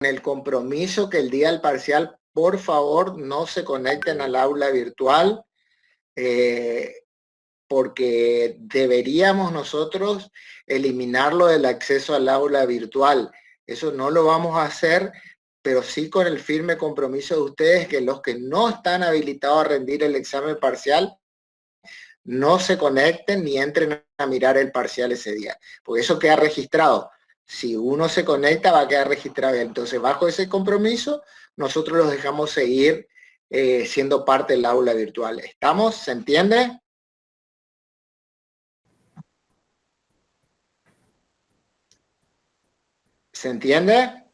el compromiso que el día del parcial, por favor, no se conecten al aula virtual, porque deberíamos nosotros eliminarlo del acceso al aula virtual. Eso no lo vamos a hacer, pero sí con el firme compromiso de ustedes que los que no están habilitados a rendir el examen parcial no se conecten ni entren a mirar el parcial ese día, porque eso queda registrado. Si uno se conecta va a quedar registrado. Entonces, bajo ese compromiso, nosotros los dejamos seguir siendo parte del aula virtual. ¿Estamos? ¿Se entiende? ¿Se entiende?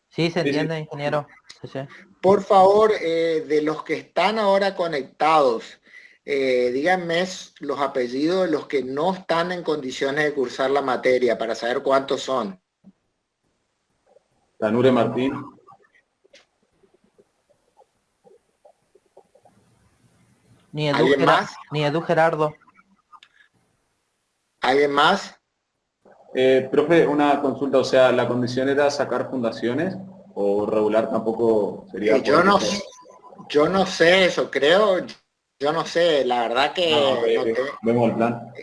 Sí, se entiende, ingeniero. Sí. Por favor, de los que están ahora conectados, díganme los apellidos de los que no están en condiciones de cursar la materia para saber cuántos son. Tanure Martín. ¿Alguien más? Ni Edu Gerardo. ¿Alguien más? Profe, una consulta, o sea, ¿la condición era sacar fundaciones o regular tampoco sería? Yo no sé eso, creo, yo no sé, la verdad que vemos el plan.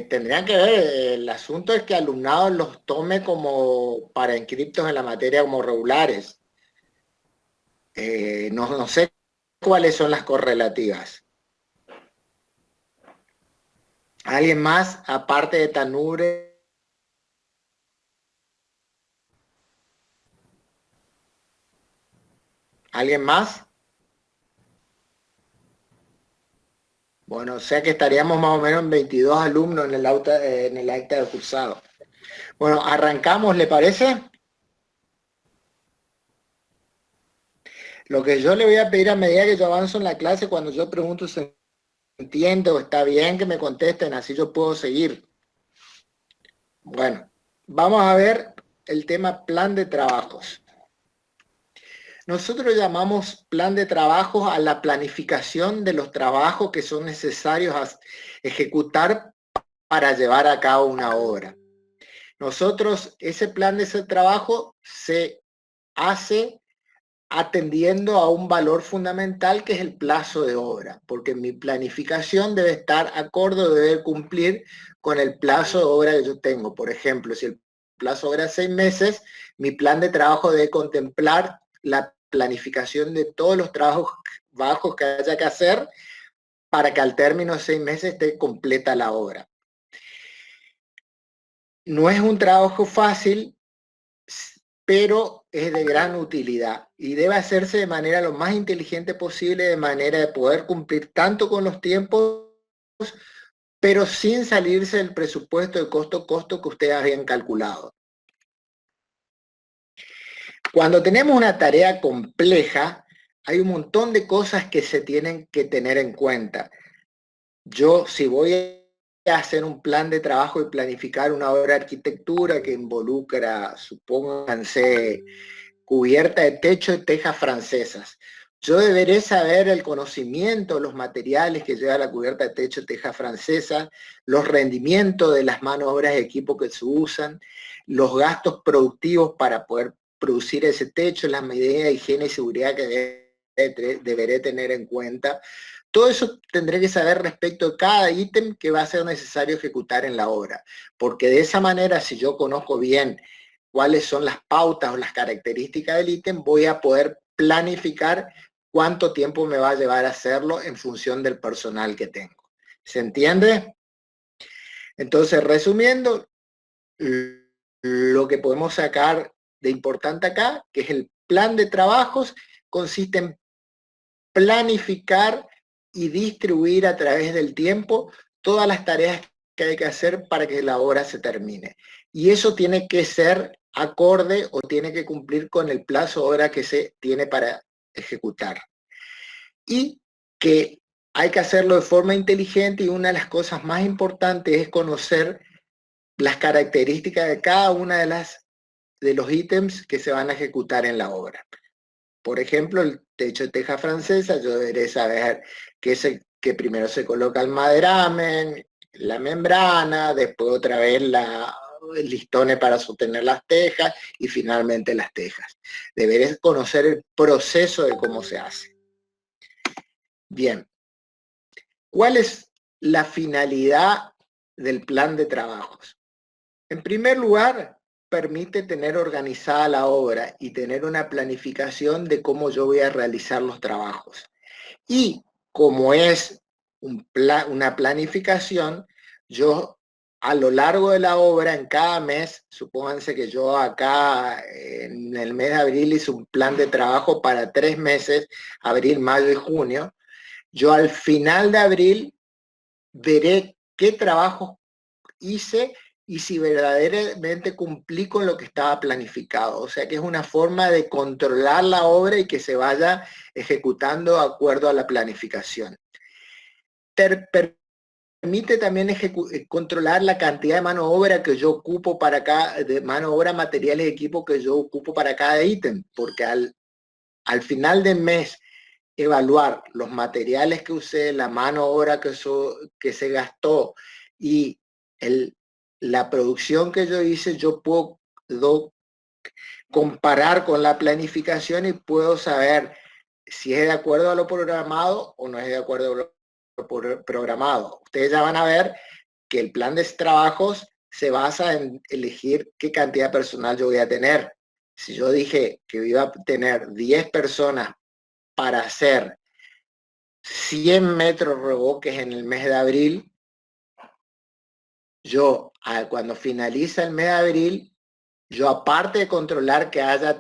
Tendrían que ver, el asunto es que alumnado los tome como para inscriptos en la materia como regulares. No sé cuáles son las correlativas. ¿Alguien más, aparte de Tanure? ¿Alguien más? Bueno, o sea que estaríamos más o menos en 22 alumnos en el acta de cursado. Bueno, arrancamos, ¿le parece? Lo que yo le voy a pedir a medida que yo avanzo en la clase, cuando yo pregunto si se entiende o está bien, que me contesten, así yo puedo seguir. Bueno, vamos a ver el tema plan de trabajos. Nosotros llamamos plan de trabajos a la planificación de los trabajos que son necesarios a ejecutar para llevar a cabo una obra. Nosotros, ese plan de ese trabajo se hace atendiendo a un valor fundamental que es el plazo de obra, porque mi planificación debe estar acorde, debe cumplir con el plazo de obra que yo tengo. Por ejemplo, si el plazo de obra es 6 meses, mi plan de trabajo debe contemplar la planificación de todos los trabajos bajos que haya que hacer para que al término de 6 meses esté completa la obra. No es un trabajo fácil, pero es de gran utilidad y debe hacerse de manera lo más inteligente posible, de manera de poder cumplir tanto con los tiempos, pero sin salirse del presupuesto de costo que ustedes habían calculado. Cuando tenemos una tarea compleja, hay un montón de cosas que se tienen que tener en cuenta. Yo, si voy a hacer un plan de trabajo y planificar una obra de arquitectura que involucra, supónganse, cubierta de techo y tejas francesas, yo deberé saber el conocimiento, los materiales que lleva la cubierta de techo y tejas francesas, los rendimientos de las manos de obras de equipo que se usan, los gastos productivos para poder producir ese techo, las medidas de higiene y seguridad que deberé tener en cuenta. Todo eso tendré que saber respecto de cada ítem que va a ser necesario ejecutar en la obra, porque de esa manera, si yo conozco bien cuáles son las pautas o las características del ítem, voy a poder planificar cuánto tiempo me va a llevar a hacerlo en función del personal que tengo. ¿Se entiende? Entonces, resumiendo, lo que podemos sacar de importante acá, que es el plan de trabajos, consiste en planificar y distribuir a través del tiempo todas las tareas que hay que hacer para que la obra se termine. Y eso tiene que ser acorde o tiene que cumplir con el plazo de obra que se tiene para ejecutar. Y que hay que hacerlo de forma inteligente, y una de las cosas más importantes es conocer las características de cada una de los ítems que se van a ejecutar en la obra. Por ejemplo, el techo de teja francesa, yo deberé saber que primero se coloca el maderamen, la membrana, después otra vez la listones para sostener las tejas y finalmente las tejas. Deberé conocer el proceso de cómo se hace. Bien, ¿cuál es la finalidad del plan de trabajos? En primer lugar, permite tener organizada la obra y tener una planificación de cómo yo voy a realizar los trabajos. Y como es una planificación, yo a lo largo de la obra, en cada mes, supónganse que yo acá en el mes de abril hice un plan de trabajo para 3 meses, abril, mayo y junio, yo al final de abril veré qué trabajos hice y si verdaderamente cumplí con lo que estaba planificado. O sea que es una forma de controlar la obra y que se vaya ejecutando de acuerdo a la planificación. Permite también controlar la cantidad de mano de obra que yo ocupo para cada, de mano de obra, materiales y equipo que yo ocupo para cada ítem, porque al final del mes evaluar los materiales que usé, la mano de obra que se gastó y la producción que yo hice, yo puedo comparar con la planificación y puedo saber si es de acuerdo a lo programado o no es de acuerdo a lo programado. Ustedes ya van a ver que el plan de trabajos se basa en elegir qué cantidad de personal yo voy a tener. Si yo dije que iba a tener 10 personas para hacer 100 metros revoques en el mes de abril, yo cuando finaliza el mes de abril, yo aparte de controlar que haya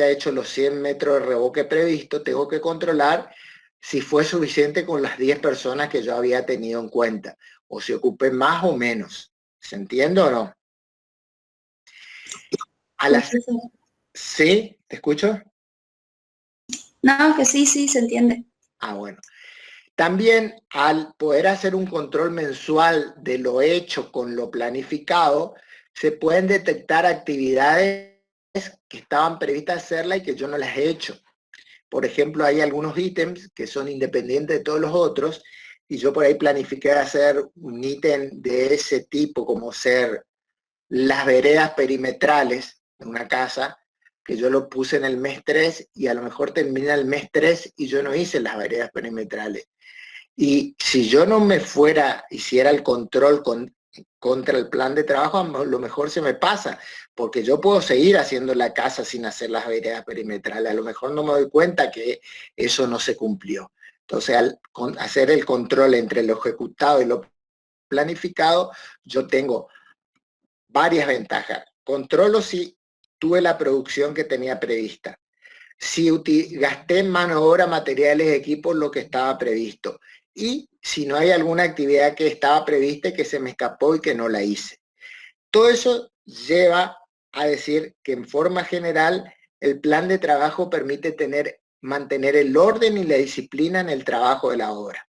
hecho los 100 metros de revoque previsto, tengo que controlar si fue suficiente con las 10 personas que yo había tenido en cuenta, o si ocupé más o menos. ¿Se entiende o no? ¿Sí? ¿Te escucho? No, que sí, se entiende. Ah, bueno. También al poder hacer un control mensual de lo hecho con lo planificado, se pueden detectar actividades que estaban previstas hacerla y que yo no las he hecho. Por ejemplo, hay algunos ítems que son independientes de todos los otros y yo por ahí planifiqué hacer un ítem de ese tipo, como ser las veredas perimetrales de una casa, que yo lo puse en el mes 3 y a lo mejor termina el mes 3 y yo no hice las veredas perimetrales. Y si yo no me hiciera el control contra el plan de trabajo, a lo mejor se me pasa, porque yo puedo seguir haciendo la casa sin hacer las veredas perimetrales. A lo mejor no me doy cuenta que eso no se cumplió. Entonces, al hacer el control entre lo ejecutado y lo planificado, yo tengo varias ventajas. Controlo si tuve la producción que tenía prevista. Si gasté en mano de obra, materiales, equipos, lo que estaba previsto. Y si no hay alguna actividad que estaba prevista y que se me escapó y que no la hice. Todo eso lleva a decir que en forma general el plan de trabajo permite mantener el orden y la disciplina en el trabajo de la obra.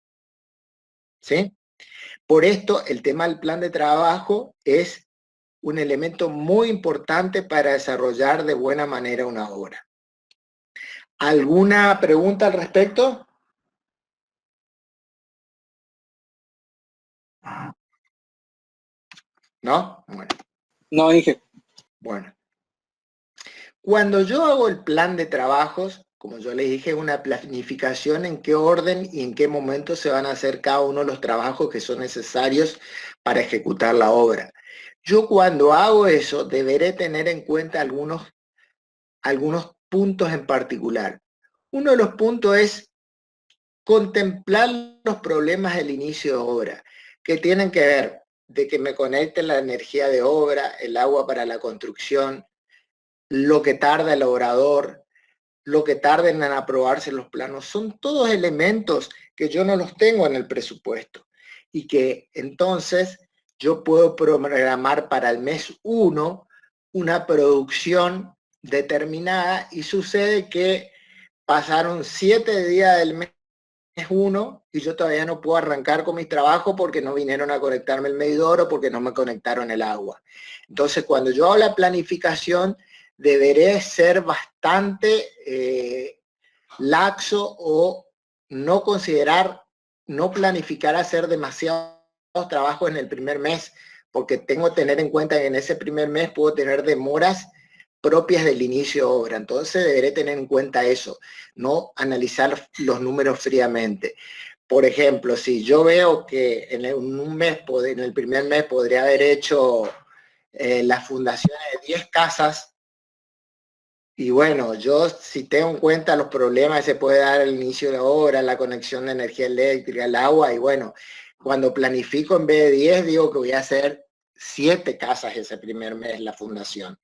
¿Sí? Por esto el tema del plan de trabajo es un elemento muy importante para desarrollar de buena manera una obra. ¿Alguna pregunta al respecto? ¿No? Bueno. No, dije. Bueno. Cuando yo hago el plan de trabajos, como yo les dije, es una planificación en qué orden y en qué momento se van a hacer cada uno de los trabajos que son necesarios para ejecutar la obra. Yo cuando hago eso deberé tener en cuenta algunos puntos en particular. Uno de los puntos es contemplar los problemas del inicio de obra, que tienen que ver de que me conecte la energía de obra, el agua para la construcción, lo que tarda el obrador, lo que tarden en aprobarse los planos. Son todos elementos que yo no los tengo en el presupuesto y que entonces yo puedo programar para el mes 1 una producción determinada y sucede que pasaron 7 días del mes 1 y yo todavía no puedo arrancar con mis trabajos porque no vinieron a conectarme el medidor o porque no me conectaron el agua. Entonces, cuando yo hago la planificación, deberé ser bastante laxo o no planificar hacer demasiados trabajos en el primer mes, porque tengo que tener en cuenta que en ese primer mes puedo tener demoras propias del inicio de obra. Entonces deberé tener en cuenta eso, no analizar los números fríamente. Por ejemplo, si yo veo que en el primer mes podría haber hecho las fundaciones de 10 casas, y bueno, yo si tengo en cuenta los problemas que se puede dar al inicio de la obra, la conexión de energía eléctrica, el agua, y bueno, cuando planifico en vez de 10, digo que voy a hacer 7 casas ese primer mes, la fundación.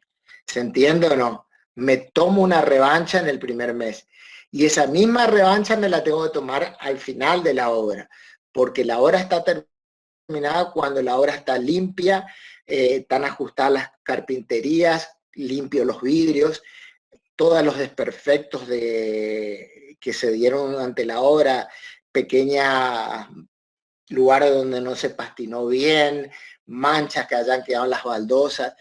¿Se entiende o no? Me tomo una revancha en el primer mes. Y esa misma revancha me la tengo que tomar al final de la obra, porque la obra está terminada cuando la obra está limpia, están ajustadas las carpinterías, limpios los vidrios, todos los desperfectos que se dieron ante la obra, pequeños lugares donde no se pastinó bien, manchas que hayan quedado en las baldosas.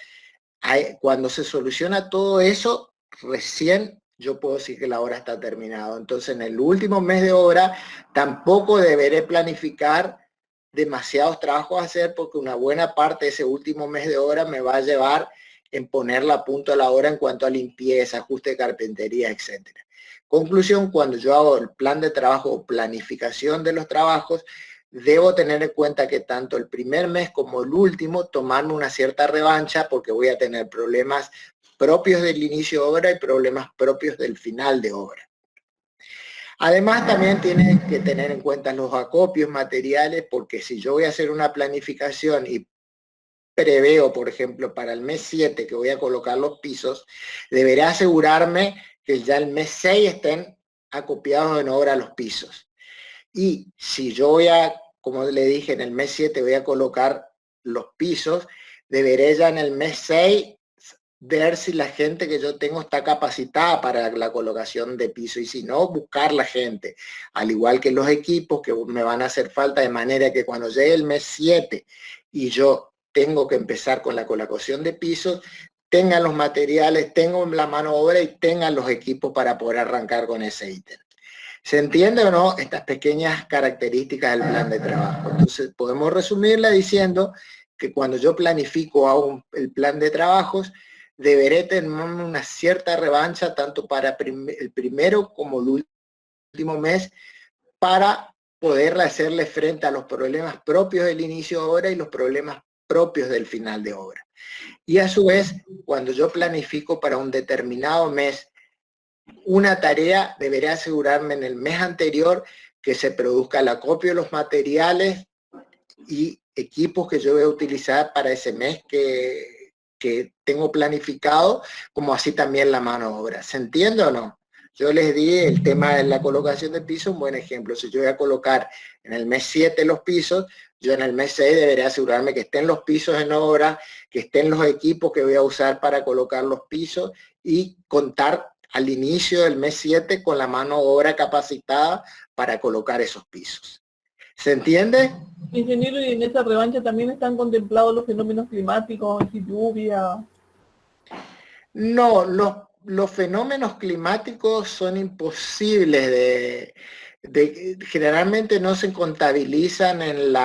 Cuando se soluciona todo eso, recién yo puedo decir que la obra está terminada. Entonces, en el último mes de obra, tampoco deberé planificar demasiados trabajos a hacer, porque una buena parte de ese último mes de obra me va a llevar en ponerla a punto a la hora en cuanto a limpieza, ajuste de carpintería, etc. Conclusión, cuando yo hago el plan de trabajo o planificación de los trabajos, debo tener en cuenta que tanto el primer mes como el último tomarme una cierta revancha, porque voy a tener problemas propios del inicio de obra y problemas propios del final de obra. Además, también tiene que tener en cuenta los acopios materiales, porque si yo voy a hacer una planificación y preveo, por ejemplo, para el mes 7 que voy a colocar los pisos, deberé asegurarme que ya el mes 6 estén acopiados en obra los pisos. Y si yo voy a, como le dije, en el mes 7 voy a colocar los pisos, deberé ya en el mes 6 ver si la gente que yo tengo está capacitada para la colocación de piso, y si no, buscar la gente, al igual que los equipos que me van a hacer falta, de manera que cuando llegue el mes 7 y yo tengo que empezar con la colocación de pisos, tengan los materiales, tengan la mano de obra y tengan los equipos para poder arrancar con ese ítem. ¿Se entiende o no estas pequeñas características del plan de trabajo? Entonces podemos resumirla diciendo que cuando yo planifico hago el plan de trabajos, deberé tener una cierta revancha tanto para el primero como el último mes, para poder hacerle frente a los problemas propios del inicio de obra y los problemas propios del final de obra. Y a su vez, cuando yo planifico para un determinado mes una tarea, deberé asegurarme en el mes anterior que se produzca el acopio de los materiales y equipos que yo voy a utilizar para ese mes que tengo planificado, como así también la mano de obra. ¿Se entiende o no? Yo les di el tema de la colocación de pisos, un buen ejemplo. Si yo voy a colocar en el mes 7 los pisos, yo en el mes 6 deberé asegurarme que estén los pisos en obra, que estén los equipos que voy a usar para colocar los pisos, y contar al inicio del mes 7 con la mano de obra capacitada para colocar esos pisos. ¿Se entiende? Ingeniero, y en esa revancha también están contemplados los fenómenos climáticos, lluvia. No, los fenómenos climáticos son imposibles generalmente no se contabilizan en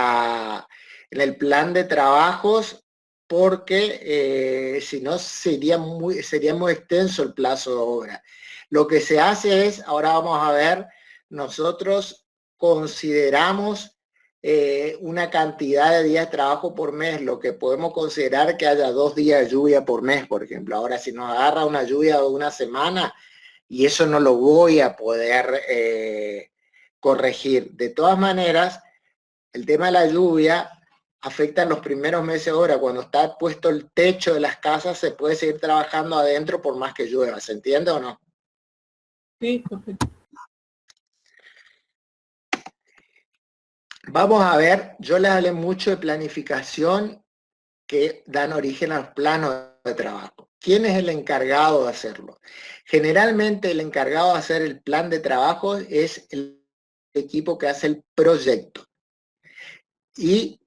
el plan de trabajos, porque si no sería muy extenso el plazo de obra. Lo que se hace es, ahora vamos a ver, nosotros consideramos una cantidad de días de trabajo por mes, lo que podemos considerar que haya 2 días de lluvia por mes, por ejemplo. Ahora, si nos agarra una lluvia de una semana, y eso no lo voy a poder corregir. De todas maneras, el tema de la lluvia afecta en los primeros meses de obra. Cuando está puesto el techo de las casas, se puede seguir trabajando adentro por más que llueva. ¿Se entiende o no? Sí, perfecto. Vamos a ver, yo les hablé mucho de planificación que dan origen a los planos de trabajo. ¿Quién es el encargado de hacerlo? Generalmente el encargado de hacer el plan de trabajo es el equipo que hace el proyecto. Y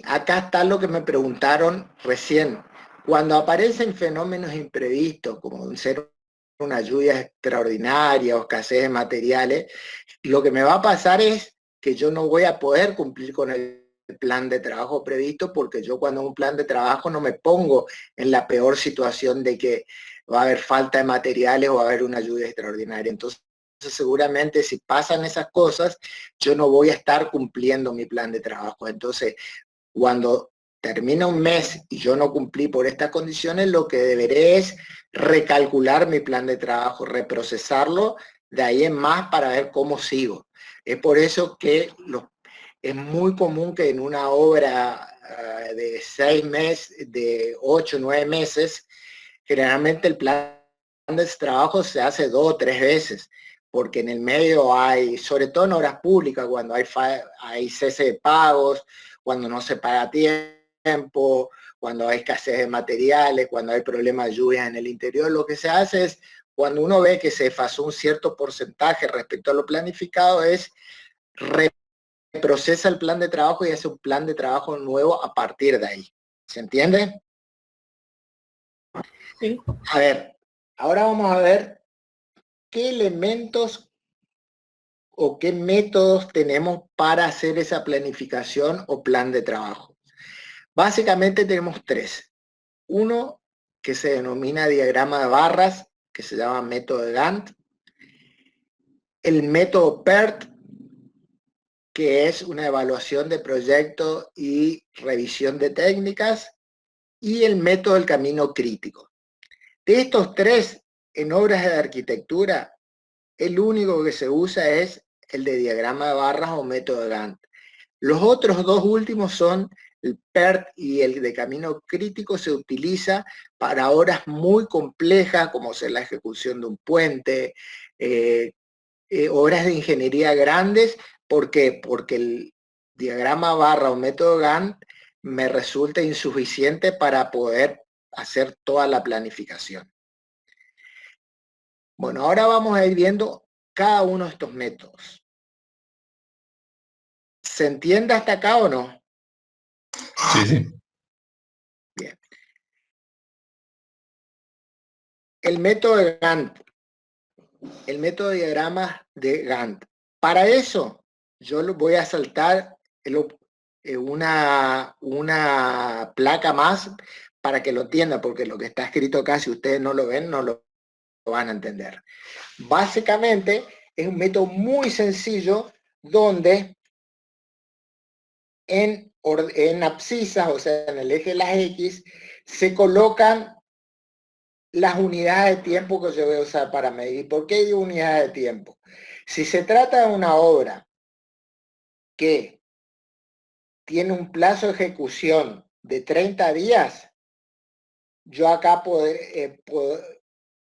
acá está lo que me preguntaron recién. Cuando aparecen fenómenos imprevistos, como ser una lluvia extraordinaria o escasez de materiales, lo que me va a pasar es que yo no voy a poder cumplir con el plan de trabajo previsto, porque yo cuando hago un plan de trabajo no me pongo en la peor situación de que va a haber falta de materiales o va a haber una lluvia extraordinaria. Entonces, seguramente si pasan esas cosas, yo no voy a estar cumpliendo mi plan de trabajo. Entonces, cuando termina un mes y yo no cumplí por estas condiciones, lo que deberé es recalcular mi plan de trabajo, reprocesarlo de ahí en más para ver cómo sigo. Es por eso que es muy común que en una obra de 6 meses, de 8 o 9 meses, generalmente el plan de trabajo se hace 2 o 3 veces, porque en el medio hay, sobre todo en obras públicas, cuando hay cese de pagos, cuando no se paga a tiempo, cuando hay escasez de materiales, cuando hay problemas de lluvias en el interior, lo que se hace es, cuando uno ve que se desfasó un cierto porcentaje respecto a lo planificado, es reprocesa el plan de trabajo y hace un plan de trabajo nuevo a partir de ahí. ¿Se entiende? Sí. A ver, ahora vamos a ver qué elementos o qué métodos tenemos para hacer esa planificación o plan de trabajo. Básicamente tenemos 3. Uno que se denomina diagrama de barras, que se llama método de Gantt. El método PERT, que es una evaluación de proyecto y revisión de técnicas. Y el método del camino crítico. De estos 3, en obras de arquitectura, el único que se usa es el de diagrama de barras o método de Gantt. Los otros 2 últimos son el PERT y el de camino crítico, se utiliza para obras muy complejas, como ser la ejecución de un puente, obras de ingeniería grandes. ¿Por qué? Porque el diagrama barra o método Gantt me resulta insuficiente para poder hacer toda la planificación. Bueno, ahora vamos a ir viendo cada uno de estos métodos. ¿Se entiende hasta acá o no? Sí, sí. Bien. El método de Gantt. El método de diagramas de Gantt. Para eso, yo lo voy a saltar una placa más para que lo entiendan, porque lo que está escrito acá, si ustedes no lo ven, no lo van a entender. Básicamente, es un método muy sencillo donde en abscisas, o sea, en el eje de las X, se colocan las unidades de tiempo que yo voy a usar para medir. ¿Por qué digo unidades de tiempo? Si se trata de una obra que tiene un plazo de ejecución de 30 días, yo acá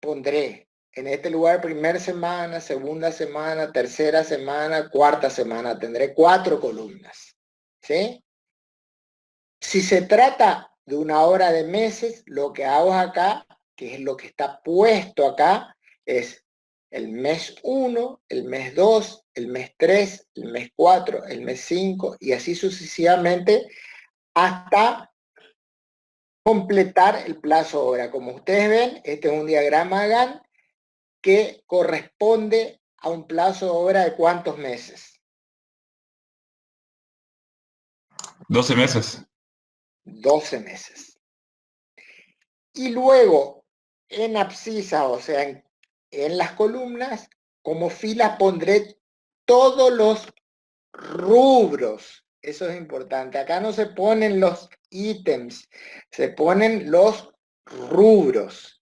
pondré en este lugar primera semana, segunda semana, tercera semana, cuarta semana. Tendré 4 columnas. ¿Sí? Si se trata de una obra de meses, lo que hago acá, que es lo que está puesto acá, es el mes 1, el mes 2, el mes 3, el mes 4, el mes 5 y así sucesivamente hasta completar el plazo obra. Como ustedes ven, este es un diagrama Gantt que corresponde a un plazo obra de ¿cuántos meses? 12 meses. 12 meses. Y luego, en abscisas, o sea, en las columnas, como filas pondré todos los rubros. Eso es importante. Acá no se ponen los ítems, se ponen los rubros.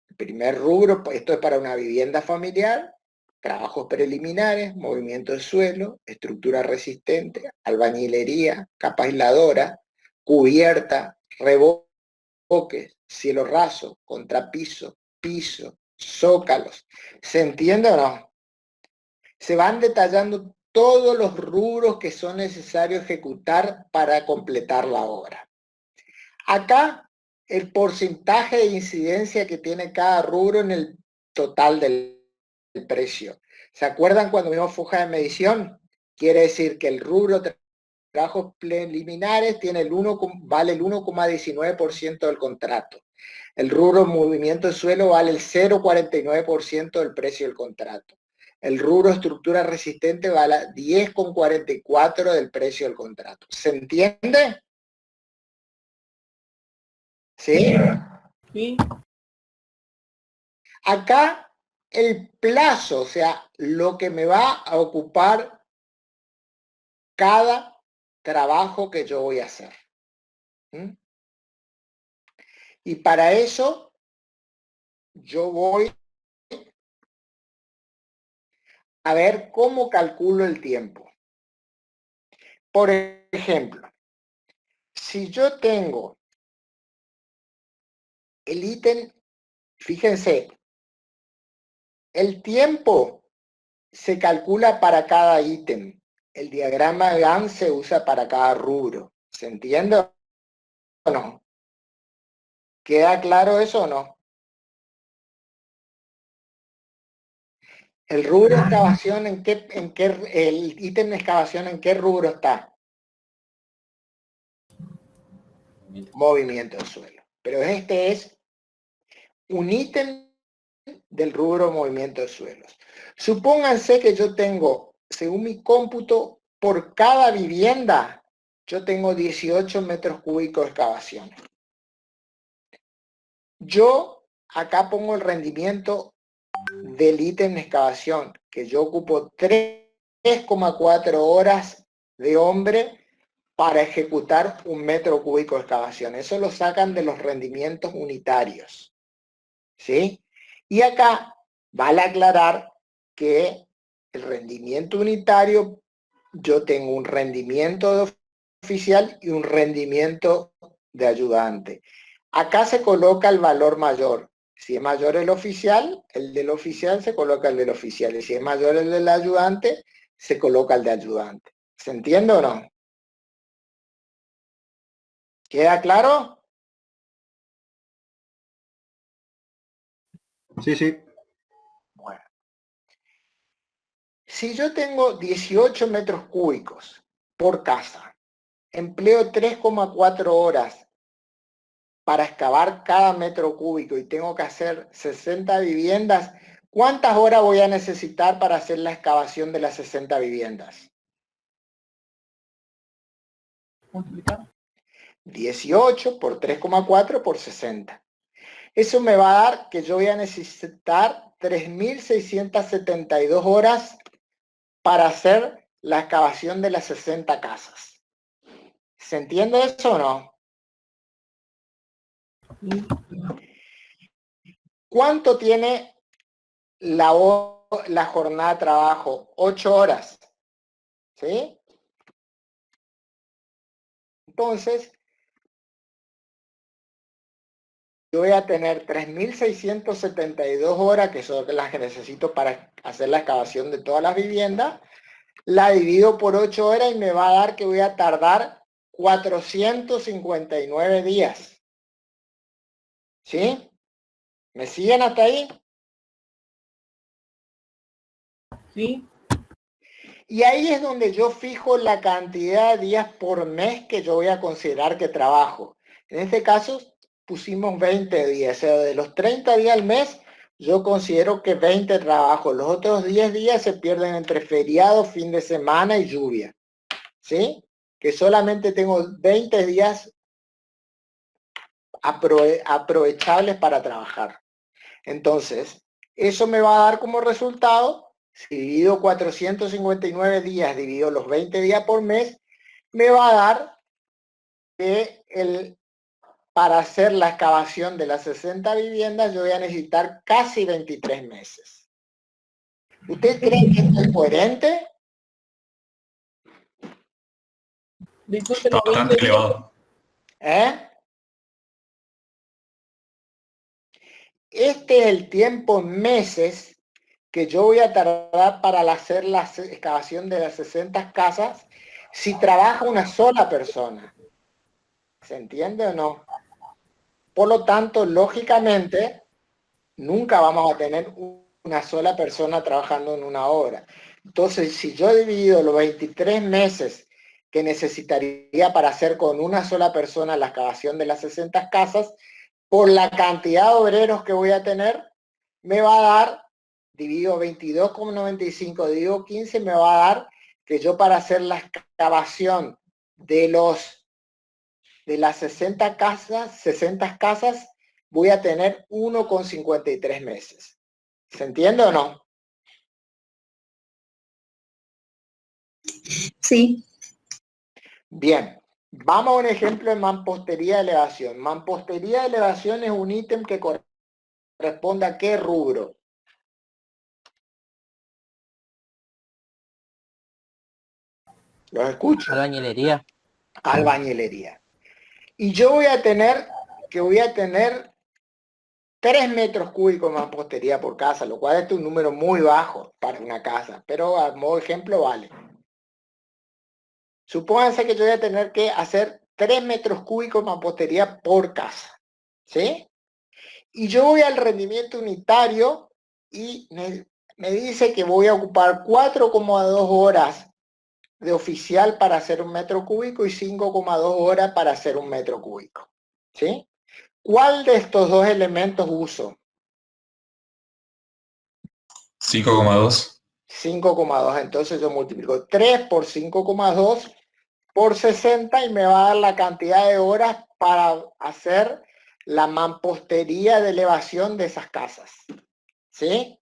El primer rubro, esto es para una vivienda familiar, trabajos preliminares, movimiento de suelo, estructura resistente, albañilería, capa aisladora, cubierta, reboques, cielo raso, contrapiso, piso, zócalos. ¿Se entiende o no? Se van detallando todos los rubros que son necesarios ejecutar para completar la obra. Acá, el porcentaje de incidencia que tiene cada rubro en el total del precio. ¿Se acuerdan cuando vimos foja de medición? Quiere decir que el rubro trabajos preliminares vale el 1,19% del contrato. El rubro movimiento de suelo vale el 0,49% del precio del contrato. El rubro estructura resistente vale 10,44 del precio del contrato. ¿Se entiende? ¿Sí? Sí, Acá el plazo, o sea, lo que me va a ocupar cada trabajo que yo voy a hacer. ¿Mm? Y para eso yo voy a ver cómo calculo el tiempo. Por ejemplo, si yo tengo el ítem, fíjense, el tiempo se calcula para cada ítem. El diagrama de Gantt se usa para cada rubro. ¿Se entiende o no? ¿Queda claro eso o no? El rubro de excavación, el ítem de excavación, ¿en qué rubro está? Movimiento del suelo. Pero este es un ítem del rubro movimiento de suelos. Supónganse que yo tengo, según mi cómputo, por cada vivienda, yo tengo 18 metros cúbicos de excavación. Yo acá pongo el rendimiento del ítem de excavación, que yo ocupo 3,4 horas de hombre para ejecutar un metro cúbico de excavación. Eso lo sacan de los rendimientos unitarios. ¿Sí? Y acá vale aclarar que el rendimiento unitario, yo tengo un rendimiento de oficial y un rendimiento de ayudante. Acá se coloca el valor mayor. Si es mayor el del oficial se coloca el del oficial. Y si es mayor el del ayudante, se coloca el de ayudante. ¿Se entiende o no? ¿Queda claro? Sí, sí. Bueno. Si yo tengo 18 metros cúbicos por casa, empleo 3,4 horas para excavar cada metro cúbico y tengo que hacer 60 viviendas, ¿cuántas horas voy a necesitar para hacer la excavación de las 60 viviendas? multiplicar. 18 por 3,4 por 60. Eso me va a dar que yo voy a necesitar 3.672 horas para hacer la excavación de las 60 casas. ¿Se entiende eso o no? Sí, ¿Cuánto tiene la jornada de trabajo? 8 horas. ¿Sí? Entonces, yo voy a tener 3.672 horas, que son las que necesito para hacer la excavación de todas las viviendas. La divido por 8 horas y me va a dar que voy a tardar 459 días. ¿Sí? ¿Me siguen hasta ahí? sí, Y ahí es donde yo fijo la cantidad de días por mes que yo voy a considerar que trabajo. En este caso pusimos 20 días, o sea, de los 30 días al mes, yo considero que 20 trabajo. Los otros 10 días se pierden entre feriado, fin de semana y lluvia. ¿Sí? Que solamente tengo 20 días aprovechables para trabajar. Entonces, eso me va a dar como resultado, si divido 459 días, divido los 20 días por mes, me va a dar que para hacer la excavación de las 60 viviendas yo voy a necesitar casi 23 meses. ¿Usted cree que esto es coherente? disculpe, Está los 20 bastante días. elevado. Este es el tiempo en meses que yo voy a tardar para hacer la excavación de las 60 casas si trabaja una sola persona. ¿Se entiende o no? Por lo tanto, lógicamente, nunca vamos a tener una sola persona trabajando en una obra. Entonces, si yo divido los 23 meses que necesitaría para hacer con una sola persona la excavación de las 60 casas, por la cantidad de obreros que voy a tener, me va a dar dividido 22,95, dividido 15, me va a dar que yo para hacer la excavación de las 60 casas, voy a tener 1,53 meses. ¿Se entiende o no? Sí, Bien, vamos a un ejemplo de mampostería de elevación. Mampostería de elevación es un ítem que corresponde a qué rubro. ¿Los escucho? Albañilería. Albañilería. Y yo voy a tener 3 metros cúbicos de mampostería por casa, lo cual es un número muy bajo para una casa, pero a modo de ejemplo vale. Supónganse que yo voy a tener que hacer 3 metros cúbicos de mampostería por casa, ¿sí? Y yo voy al rendimiento unitario y me dice que voy a ocupar 4,2 horas de oficial para hacer 1 metro cúbico y 5,2 horas para hacer 1 metro cúbico, ¿sí? ¿Cuál de estos dos elementos uso? 5,2. 5,2. Entonces yo multiplico 3 por 5,2 por 60 y me va a dar la cantidad de horas para hacer la mampostería de elevación de esas casas, ¿sí?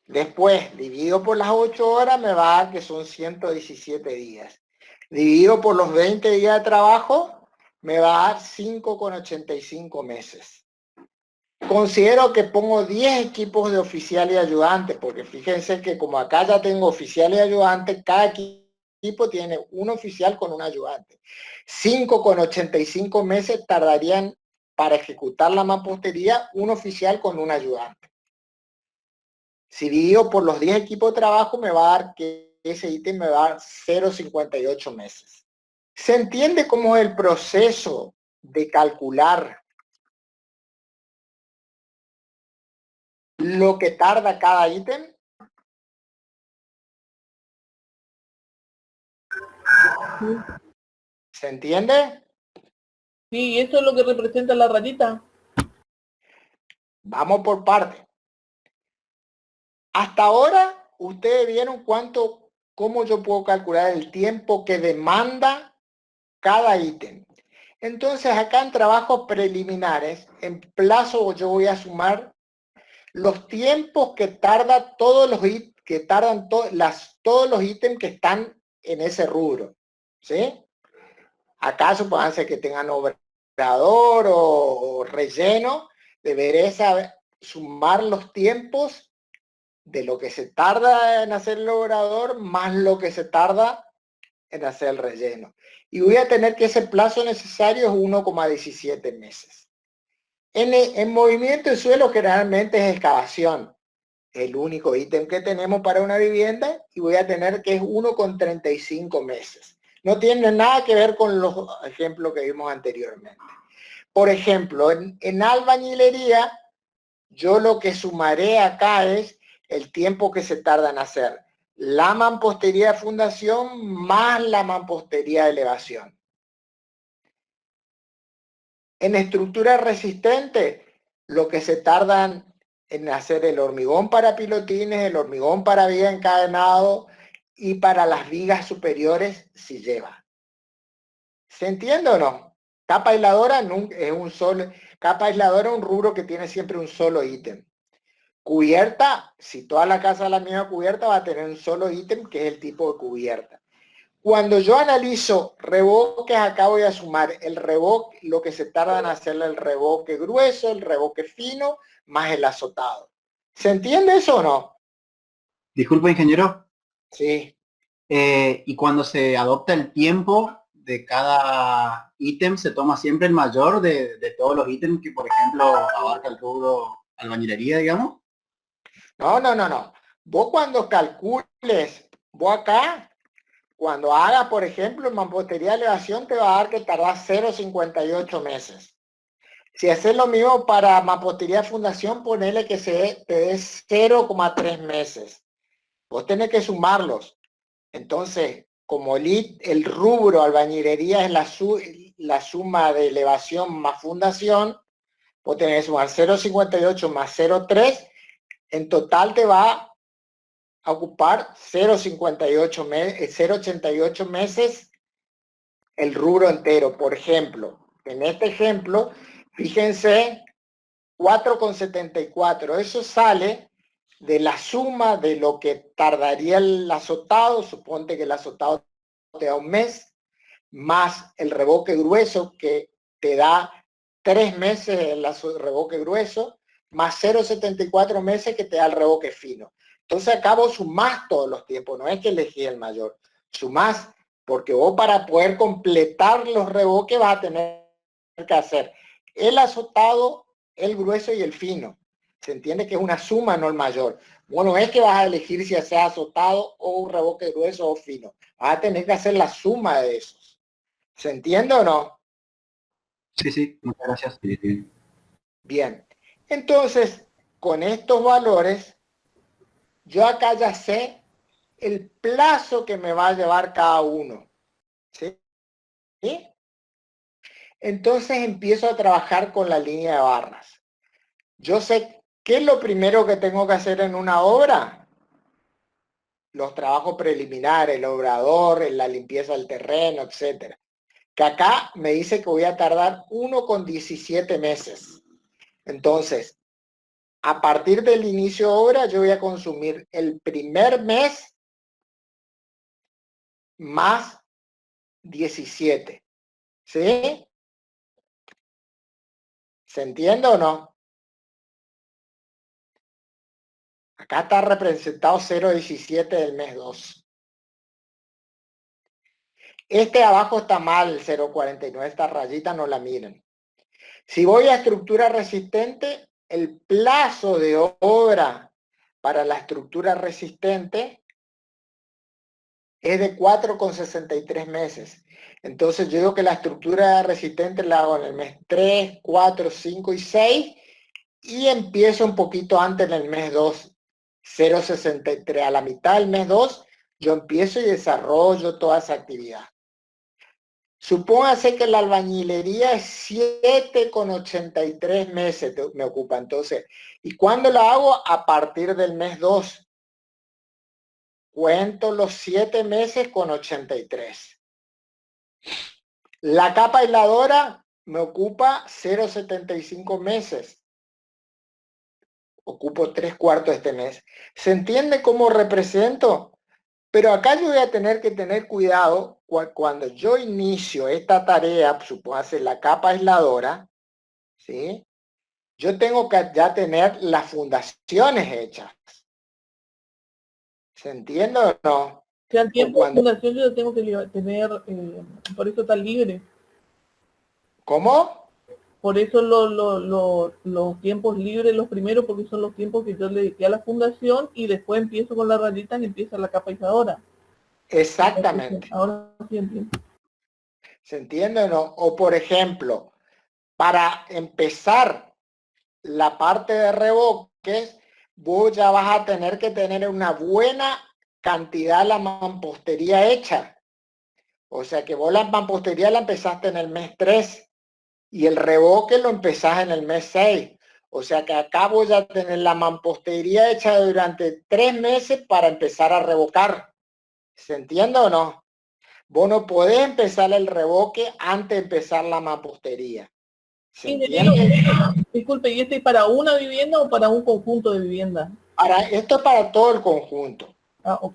Después, dividido por las 8 horas, me va a dar que son 117 días. Dividido por los 20 días de trabajo, me va a dar 5,85 meses. Considero que pongo 10 equipos de oficial y ayudante, porque fíjense que como acá ya tengo oficial y ayudante, cada equipo tiene un oficial con un ayudante. 5,85 meses tardarían para ejecutar la mampostería un oficial con un ayudante. Si divido por los 10 equipos de trabajo, me va a dar que ese ítem me va a dar 0,58 meses. ¿Se entiende cómo es el proceso de calcular lo que tarda cada ítem? ¿Se entiende? Sí, eso es lo que representa la ratita. Vamos por parte. Hasta ahora, ustedes vieron cómo yo puedo calcular el tiempo que demanda cada ítem. Entonces, acá en trabajos preliminares, en plazo yo voy a sumar los tiempos que tarda todos los ítems que están en ese rubro, ¿sí? Acá supónganse que tengan obrador o relleno, deberé sumar los tiempos de lo que se tarda en hacer el obrador más lo que se tarda en hacer el relleno. Y voy a tener que ese plazo necesario es 1,17 meses. En movimiento de suelo generalmente es excavación, el único ítem que tenemos para una vivienda, y voy a tener que es 1,35 meses. No tiene nada que ver con los ejemplos que vimos anteriormente. Por ejemplo, en albañilería, yo lo que sumaré acá es el tiempo que se tarda en hacer la mampostería de fundación más la mampostería de elevación. En estructura resistente, lo que se tardan en hacer el hormigón para pilotines, el hormigón para viga encadenado y para las vigas superiores si lleva. ¿Se entiende o no? Capa aisladora capa aisladora es un rubro que tiene siempre un solo ítem. Cubierta, si toda la casa es la misma cubierta, va a tener un solo ítem que es el tipo de cubierta. Cuando yo analizo revoques, acá voy a sumar el revoque, lo que se tarda en hacerle el revoque grueso, el revoque fino, más el azotado. ¿Se entiende eso o no? Disculpa, ingeniero. Sí. Y cuando se adopta el tiempo de cada ítem, se toma siempre el mayor de todos los ítems que, por ejemplo, abarca el rubro albañilería, digamos. No. Vos cuando calcules, vos acá, cuando hagas, por ejemplo, mampostería de elevación, te va a dar que tardás 0,58 meses. Si haces lo mismo para mampostería de fundación, ponele que te dé 0,3 meses. Vos tenés que sumarlos. Entonces, como el rubro albañilería es la suma de elevación más fundación, Vos tenés que sumar 0,58 más 0,3, en total te va a ocupar 0,88 meses el rubro entero. Por ejemplo, en este ejemplo, fíjense, 4,74. Eso sale de la suma de lo que tardaría el azotado, suponte que el azotado te da un mes, más el revoque grueso que te da 3 meses el revoque grueso, más 0,74 meses que te da el revoque fino. Entonces acá vos sumás todos los tiempos, no es que elegís el mayor, sumás, porque vos para poder completar los revoques vas a tener que hacer el azotado, el grueso y el fino. Se entiende que es una suma, no el mayor. Bueno, es que vas a elegir si sea azotado o un revoque grueso o fino. Vas a tener que hacer la suma de esos. ¿Se entiende o no? Sí, sí, muchas gracias. Sí, sí. Bien. Entonces, con estos valores, yo acá ya sé el plazo que me va a llevar cada uno. ¿Sí? ¿Sí? Entonces empiezo a trabajar con la línea de barras. Yo sé qué es lo primero que tengo que hacer en una obra. Los trabajos preliminares, el obrador, la limpieza del terreno, etcétera. Que acá me dice que voy a tardar 1,17 meses. Entonces, a partir del inicio de obra, yo voy a consumir el primer mes más 17. ¿Sí? ¿Se entiende o no? Acá está representado 0,17 del mes 2. Este abajo está mal, 0,49, esta rayita no la miren. Si voy a estructura resistente, el plazo de obra para la estructura resistente es de 4,63 meses. Entonces yo digo que la estructura resistente la hago en el mes 3, 4, 5 y 6 y empiezo un poquito antes en el mes 2, 0,63. A la mitad del mes 2 yo empiezo y desarrollo toda esa actividad. Supóngase que la albañilería es 7,83 meses me ocupa. Entonces, ¿y cuándo la hago? A partir del mes 2. Cuento los 7 meses con 83. La capa aisladora me ocupa 0,75 meses. Ocupo 3/4 de este mes. ¿Se entiende cómo represento? Pero acá yo voy a tener que tener cuidado cuando yo inicio esta tarea, supóngase la capa aisladora, ¿sí? Yo tengo que ya tener las fundaciones hechas. ¿Se entiende o no? O sea, el tiempo de cuando- fundación yo tengo que tener, por eso está libre. ¿Cómo? Por eso los tiempos libres, los primeros, porque son los tiempos que yo le dediqué a la fundación y después empiezo con la rayita y empieza la capa aisladora. Exactamente. Ahora sí entiendo. ¿Se entiende o no? O por ejemplo, para empezar la parte de revoques, vos ya vas a tener que tener una buena cantidad de la mampostería hecha. O sea que vos la mampostería la empezaste en el mes 3 y el revoque lo empezás en el mes 6. O sea que acá voy a tener la mampostería hecha durante 3 meses para empezar a revocar. ¿Se entiende o no? Vos no podés empezar el revoque antes de empezar la mampostería. ¿Se Ingeniero, entiende? disculpe, ¿y este es para una vivienda o para un conjunto de viviendas? Esto es para todo el conjunto. Ah, ok.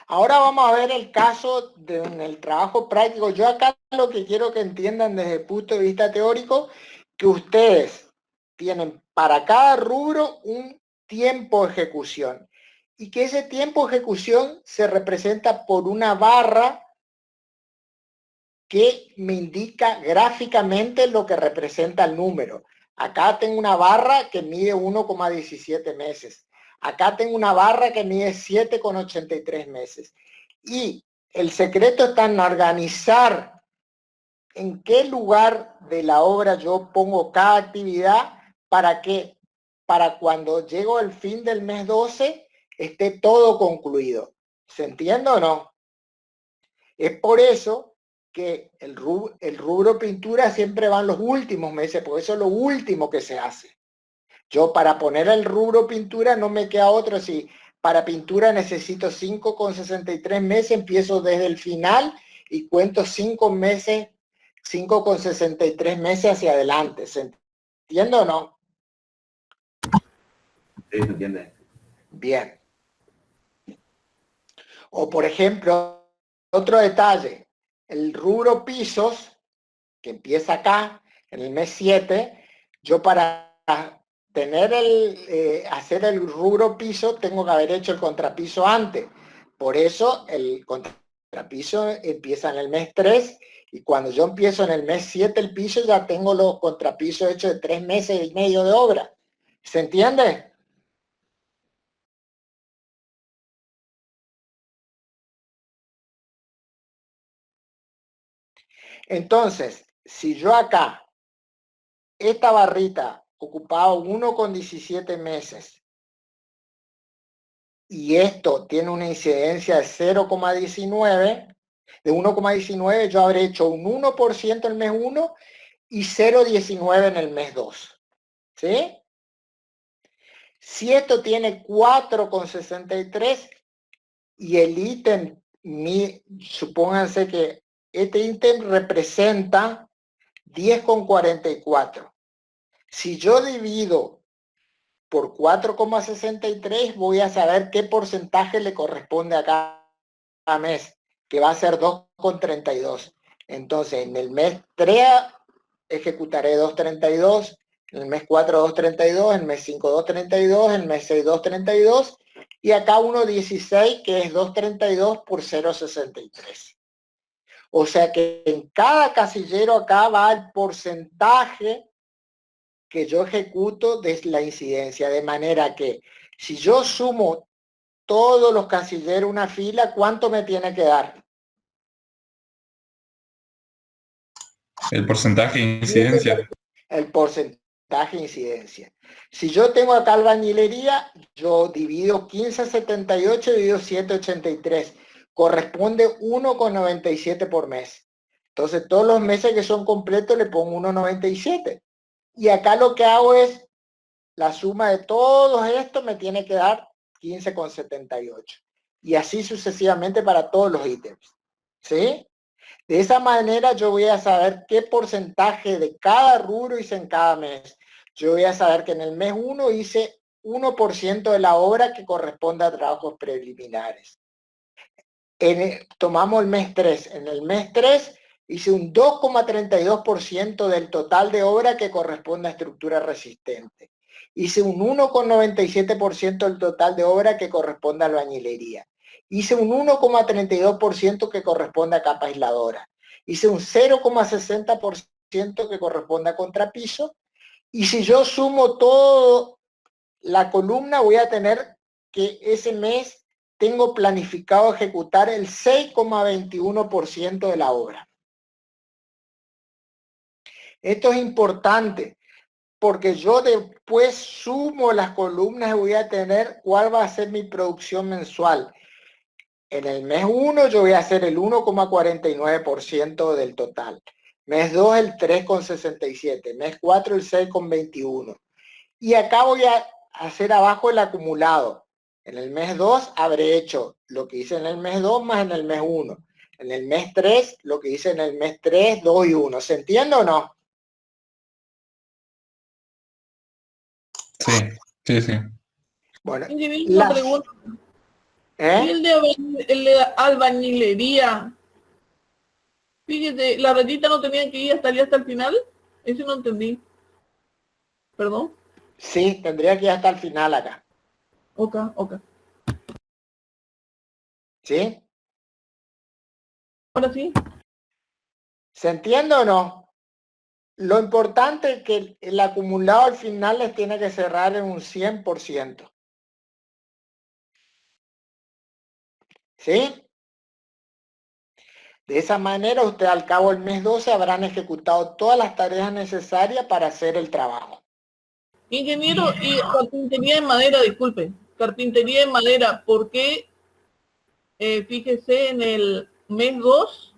Ahora vamos a ver el caso del trabajo práctico. Yo acá lo que quiero que entiendan desde el punto de vista teórico, que ustedes tienen para cada rubro un tiempo de ejecución y que ese tiempo de ejecución se representa por una barra que me indica gráficamente lo que representa el número. Acá tengo una barra que mide 1,17 meses. Acá tengo una barra que mide 7,83 meses. Y el secreto está en organizar en qué lugar de la obra yo pongo cada actividad para que para cuando llego al fin del mes 12 esté todo concluido. ¿Se entiende o no? Es por eso que el rubro pintura siempre van los últimos meses, porque eso es lo último que se hace. Yo para poner el rubro pintura no me queda otro. Si para pintura necesito 5,63 meses, empiezo desde el final y cuento 5 meses, 5,63 meses hacia adelante. ¿Se entiende o no? Sí, se entiende. Bien. O por ejemplo, otro detalle, el rubro pisos, que empieza acá, en el mes 7, yo para tener hacer el rubro piso, tengo que haber hecho el contrapiso antes. Por eso el contrapiso empieza en el mes 3, y cuando yo empiezo en el mes 7 el piso, ya tengo los contrapisos hechos de 3 meses y medio de obra. ¿Se entiende? Entonces, si yo acá, esta barrita ocupaba 1,17 meses, y esto tiene una incidencia de 0,19, de 1,19 yo habré hecho un 1% en el mes 1 y 0,19 en el mes 2. ¿Sí? Si esto tiene 4,63 y el ítem, supónganse que este ítem representa 10,44. Si yo divido por 4,63, voy a saber qué porcentaje le corresponde a cada mes, que va a ser 2,32. Entonces, en el mes 3 ejecutaré 2,32, en el mes 4 2,32, en el mes 5 2,32, en el mes 6 2,32, y acá 1,16, que es 2,32 por 0,63. O sea que en cada casillero acá va el porcentaje que yo ejecuto de la incidencia, de manera que si yo sumo todos los casilleros una fila, ¿cuánto me tiene que dar? El porcentaje de incidencia. El porcentaje de incidencia. Si yo tengo acá albañilería, yo divido 15,78, divido 7,83. Corresponde 1,97 por mes. Entonces todos los meses que son completos le pongo 1,97. Y acá lo que hago es, la suma de todos estos me tiene que dar 15,78. Y así sucesivamente para todos los ítems. ¿Sí? De esa manera yo voy a saber qué porcentaje de cada rubro hice en cada mes. Yo voy a saber que en el mes 1 hice 1% de la obra que corresponde a trabajos preliminares. Tomamos el mes 3. En el mes 3 hice un 2,32% del total de obra que corresponde a estructura resistente. Hice un 1,97% del total de obra que corresponde a albañilería. Hice un 1,32% que corresponde a capa aisladora. Hice un 0,60% que corresponde a contrapiso. Y si yo sumo todo la columna, voy a tener que ese mes tengo planificado ejecutar el 6,21% de la obra. Esto es importante porque yo después sumo las columnas y voy a tener cuál va a ser mi producción mensual. En el mes 1 yo voy a hacer el 1,49% del total. Mes 2 el 3,67. Mes 4 el 6,21. Y acá voy a hacer abajo el acumulado. En el mes 2 habré hecho lo que hice en el mes 2 más en el mes 1. En el mes 3 lo que hice en el mes 3, 2 y 1. ¿Se entiende o no? Sí, sí. Bueno, Una pregunta. ¿Y el de albañilería? Fíjate, ¿la rayita no tenía que ir hasta el final? Eso no entendí. ¿Perdón? Sí, tendría que ir hasta el final acá. Ok. ¿Sí? Ahora sí. ¿Se entiende o no? Lo importante es que el acumulado al final les tiene que cerrar en un 100%. ¿Sí? De esa manera, usted al cabo del mes 12 habrán ejecutado todas las tareas necesarias para hacer el trabajo. Ingeniero, y carpintería en madera, disculpe. Carpintería en madera, ¿por qué? Fíjese, en el mes 2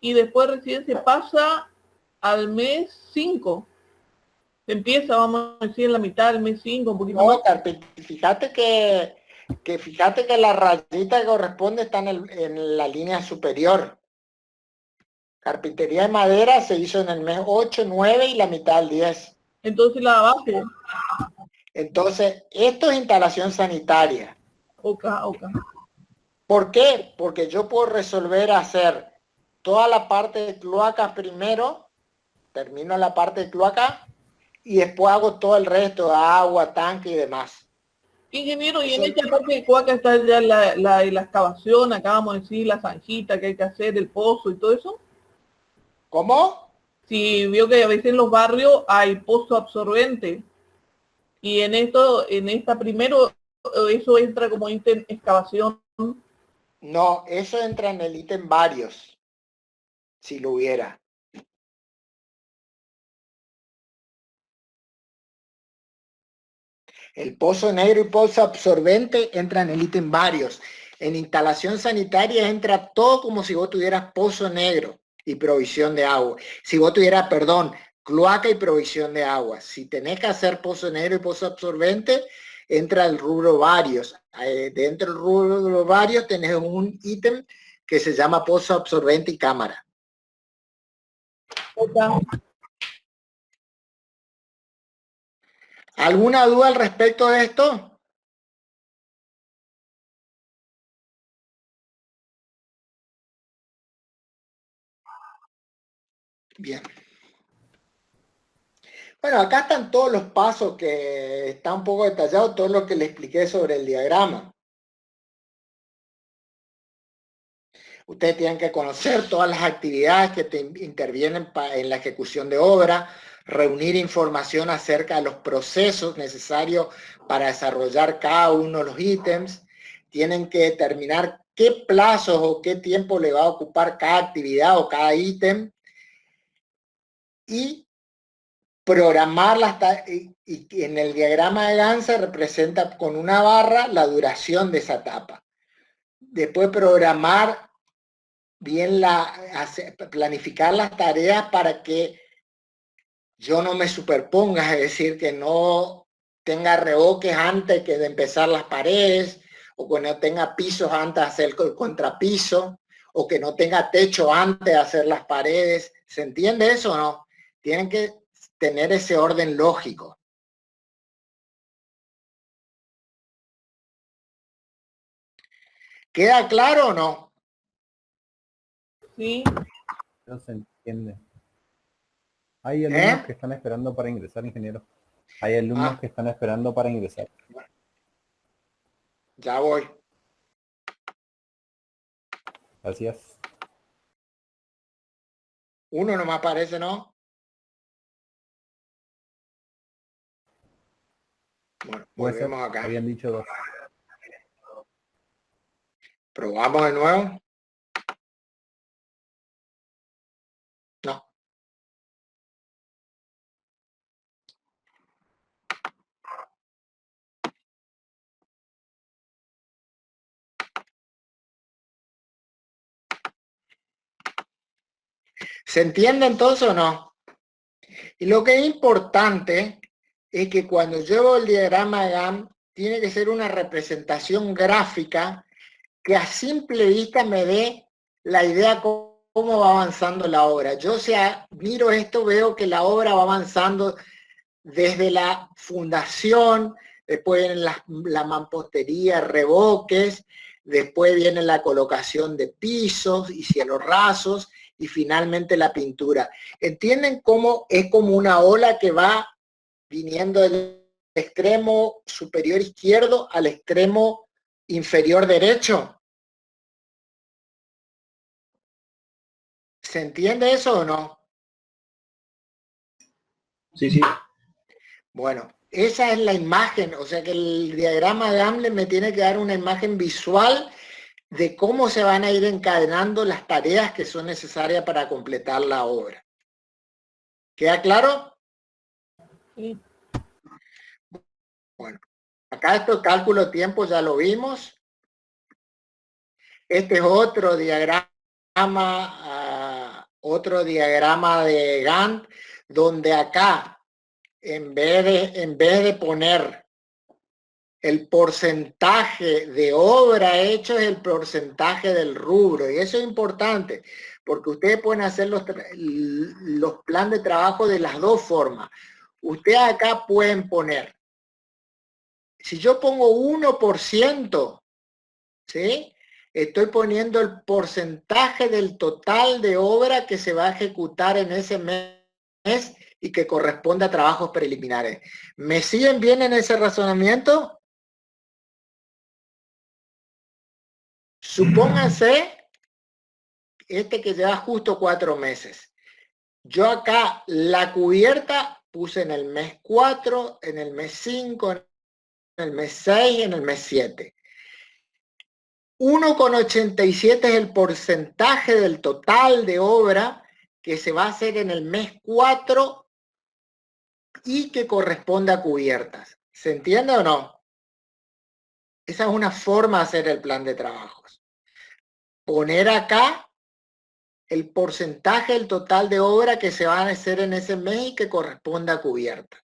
y después recién se pasa al mes 5. Se empieza, vamos a decir, en la mitad del mes 5, un poquito más. No, Carpintero, fíjate que la rayita que corresponde está en la línea superior. Carpintería de madera se hizo en el mes 8, 9 y la mitad del 10. Entonces la de abajo. Entonces, esto es instalación sanitaria. Ok. ¿Por qué? Porque yo puedo resolver hacer toda la parte de cloaca primero, termino la parte de cloaca y después hago todo el resto, agua, tanque y demás. Ingeniero, y en esta parte de Coaca está ya la excavación, acá vamos a decir, la zanjita que hay que hacer, el pozo y todo eso. ¿Cómo? Sí, vio que a veces en los barrios hay pozo absorbente. Y en esta primero, eso entra como ítem excavación. No, eso entra en el ítem varios, si lo hubiera. El pozo negro y pozo absorbente entran en el ítem varios. En instalación sanitaria entra todo como si vos tuvieras pozo negro y provisión de agua. Si vos tuvieras, perdón, cloaca y provisión de agua. Si tenés que hacer pozo negro y pozo absorbente, entra el rubro varios. Dentro del rubro varios tenés un ítem que se llama pozo absorbente y cámara. ¿Alguna duda al respecto de esto? Bien. Bueno, acá están todos los pasos que está un poco detallado, todo lo que le expliqué sobre el diagrama. Ustedes tienen que conocer todas las actividades que intervienen en la ejecución de obra, reunir información acerca de los procesos necesarios para desarrollar cada uno de los ítems. Tienen que determinar qué plazos o qué tiempo le va a ocupar cada actividad o cada ítem. Y programar y en el diagrama de Gantt se representa con una barra la duración de esa etapa. Después programar bien planificar las tareas para que yo no me superponga, es decir, que no tenga revoques antes que de empezar las paredes, o que no tenga pisos antes de hacer el contrapiso, o que no tenga techo antes de hacer las paredes. ¿Se entiende eso o no? Tienen que tener ese orden lógico. ¿Queda claro o no? Sí. No se entiende. Hay alumnos que están esperando para ingresar, ingeniero. Hay alumnos que están esperando para ingresar. Ya voy. Gracias. Uno no me aparece, ¿no? Bueno, volvemos acá. Habían dicho 2. Probamos de nuevo. No. ¿Se entiende entonces o no? Y lo que es importante es que cuando llevo el diagrama de Gantt, tiene que ser una representación gráfica que a simple vista me dé la idea cómo va avanzando la obra. Yo, miro esto, veo que la obra va avanzando desde la fundación, después viene la mampostería, revoques, después viene la colocación de pisos y cielos rasos, y finalmente la pintura. ¿Entienden cómo es como una ola que va viniendo del extremo superior izquierdo al extremo inferior derecho? ¿Se entiende eso o no? Sí, sí. Bueno, esa es la imagen, o sea que el diagrama de Gantt me tiene que dar una imagen visual de cómo se van a ir encadenando las tareas que son necesarias para completar la obra. ¿Queda claro? Sí. Bueno, acá estos cálculos de tiempo ya lo vimos. Este es otro diagrama otro diagrama de Gantt, donde acá, en vez de poner el porcentaje de obra hecho, es el porcentaje del rubro. Y eso es importante, porque ustedes pueden hacer los planes de trabajo de las dos formas. Ustedes acá pueden poner, si yo pongo 1%, ¿sí? Estoy poniendo el porcentaje del total de obra que se va a ejecutar en ese mes y que corresponde a trabajos preliminares. ¿Me siguen bien en ese razonamiento? Supónganse que lleva justo 4 meses. Yo acá la cubierta puse en el mes 4, en el mes 5, en el mes 6, en el mes 7. 1,87 es el porcentaje del total de obra que se va a hacer en el mes 4 y que corresponde a cubiertas. ¿Se entiende o no? Esa es una forma de hacer el plan de trabajos. Poner acá el porcentaje del total de obra que se va a hacer en ese mes y que corresponde a cubierta.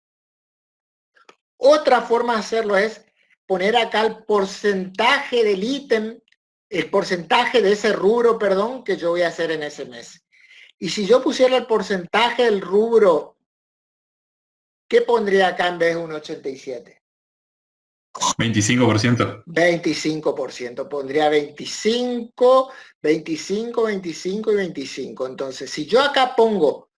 Otra forma de hacerlo es poner acá el porcentaje del ítem, el porcentaje de ese rubro, perdón, que yo voy a hacer en ese mes. Y si yo pusiera el porcentaje del rubro, ¿qué pondría acá en vez de un 87? 25%. 25%. Pondría 25, 25, 25 y 25. Entonces, si yo acá pongo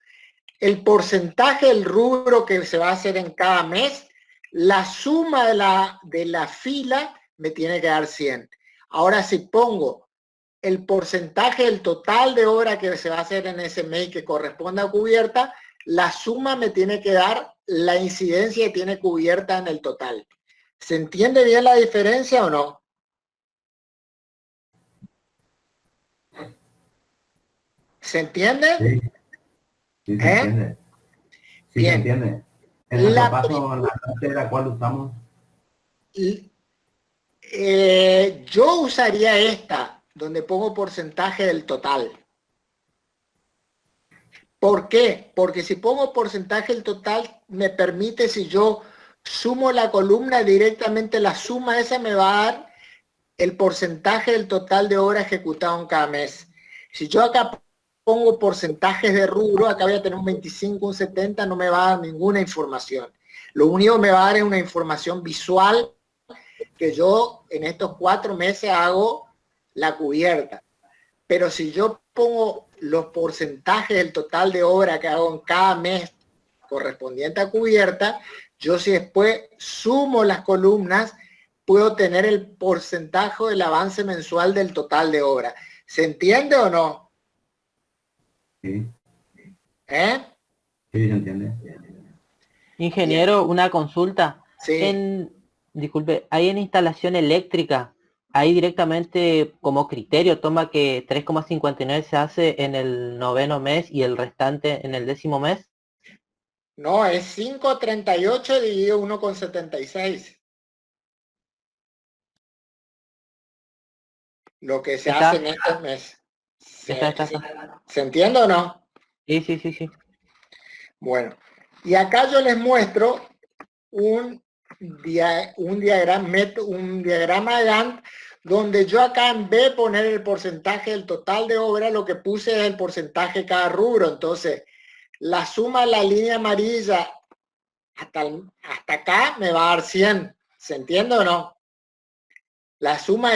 el porcentaje del rubro que se va a hacer en cada mes, la suma de la fila me tiene que dar 100. Ahora, si pongo el porcentaje del total de obra que se va a hacer en ese mes que corresponde a cubierta, la suma me tiene que dar la incidencia que tiene cubierta en el total. ¿Se entiende bien la diferencia o no? ¿Se entiende? Sí, sí se entiende. Sí Bien. se entiende. En nuestro caso, la cartera, ¿cuál usamos? Yo usaría esta, donde pongo porcentaje del total. ¿Por qué? Porque si pongo porcentaje del total, me permite, si yo sumo la columna directamente, la suma esa me va a dar el porcentaje del total de horas ejecutado en cada mes. Si yo acá pongo porcentajes de rubro, acá voy a tener un 25, un 70, no me va a dar ninguna información. Lo único que me va a dar es una información visual que yo en estos 4 meses hago la cubierta. Pero si yo pongo los porcentajes del total de obra que hago en cada mes correspondiente a cubierta, yo si después sumo las columnas, puedo tener el porcentaje del avance mensual del total de obra. ¿Se entiende o no? Sí. ¿Eh? Sí, se entiende. Ingeniero, una consulta. Sí. Disculpe, ¿hay en instalación eléctrica? Ahí directamente como criterio toma que 3,59 se hace en el 9º mes y el restante en el 10º mes. No, es 5,38 dividido 1,76. Lo que se hace en este mes. ¿Se entiende o no? Sí, sí, sí, sí. Bueno, y acá yo les muestro un diagrama de Gantt, donde yo acá en vez de poner el porcentaje del total de obra, lo que puse es el porcentaje de cada rubro. Entonces, la suma de la línea amarilla hasta acá me va a dar 100. ¿Se entiende o no? La suma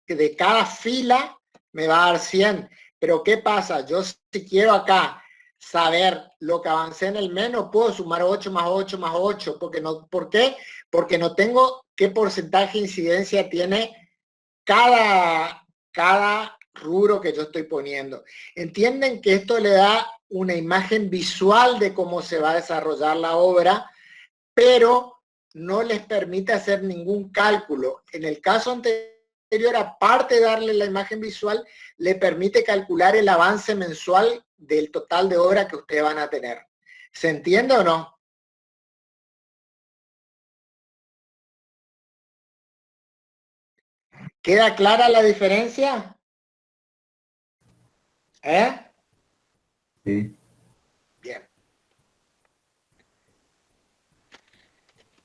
de cada fila me va a dar 100. Pero ¿qué pasa? Yo si quiero acá saber lo que avancé en el mes, no puedo sumar 8 más 8 más 8. ¿Por qué? Porque no tengo qué porcentaje de incidencia tiene cada rubro que yo estoy poniendo. Entienden que esto le da una imagen visual de cómo se va a desarrollar la obra, pero no les permite hacer ningún cálculo. En el caso anterior, aparte de darle la imagen visual, le permite calcular el avance mensual del total de horas que ustedes van a tener. ¿Se entiende o no? ¿Queda clara la diferencia? ¿Eh? Sí. Bien.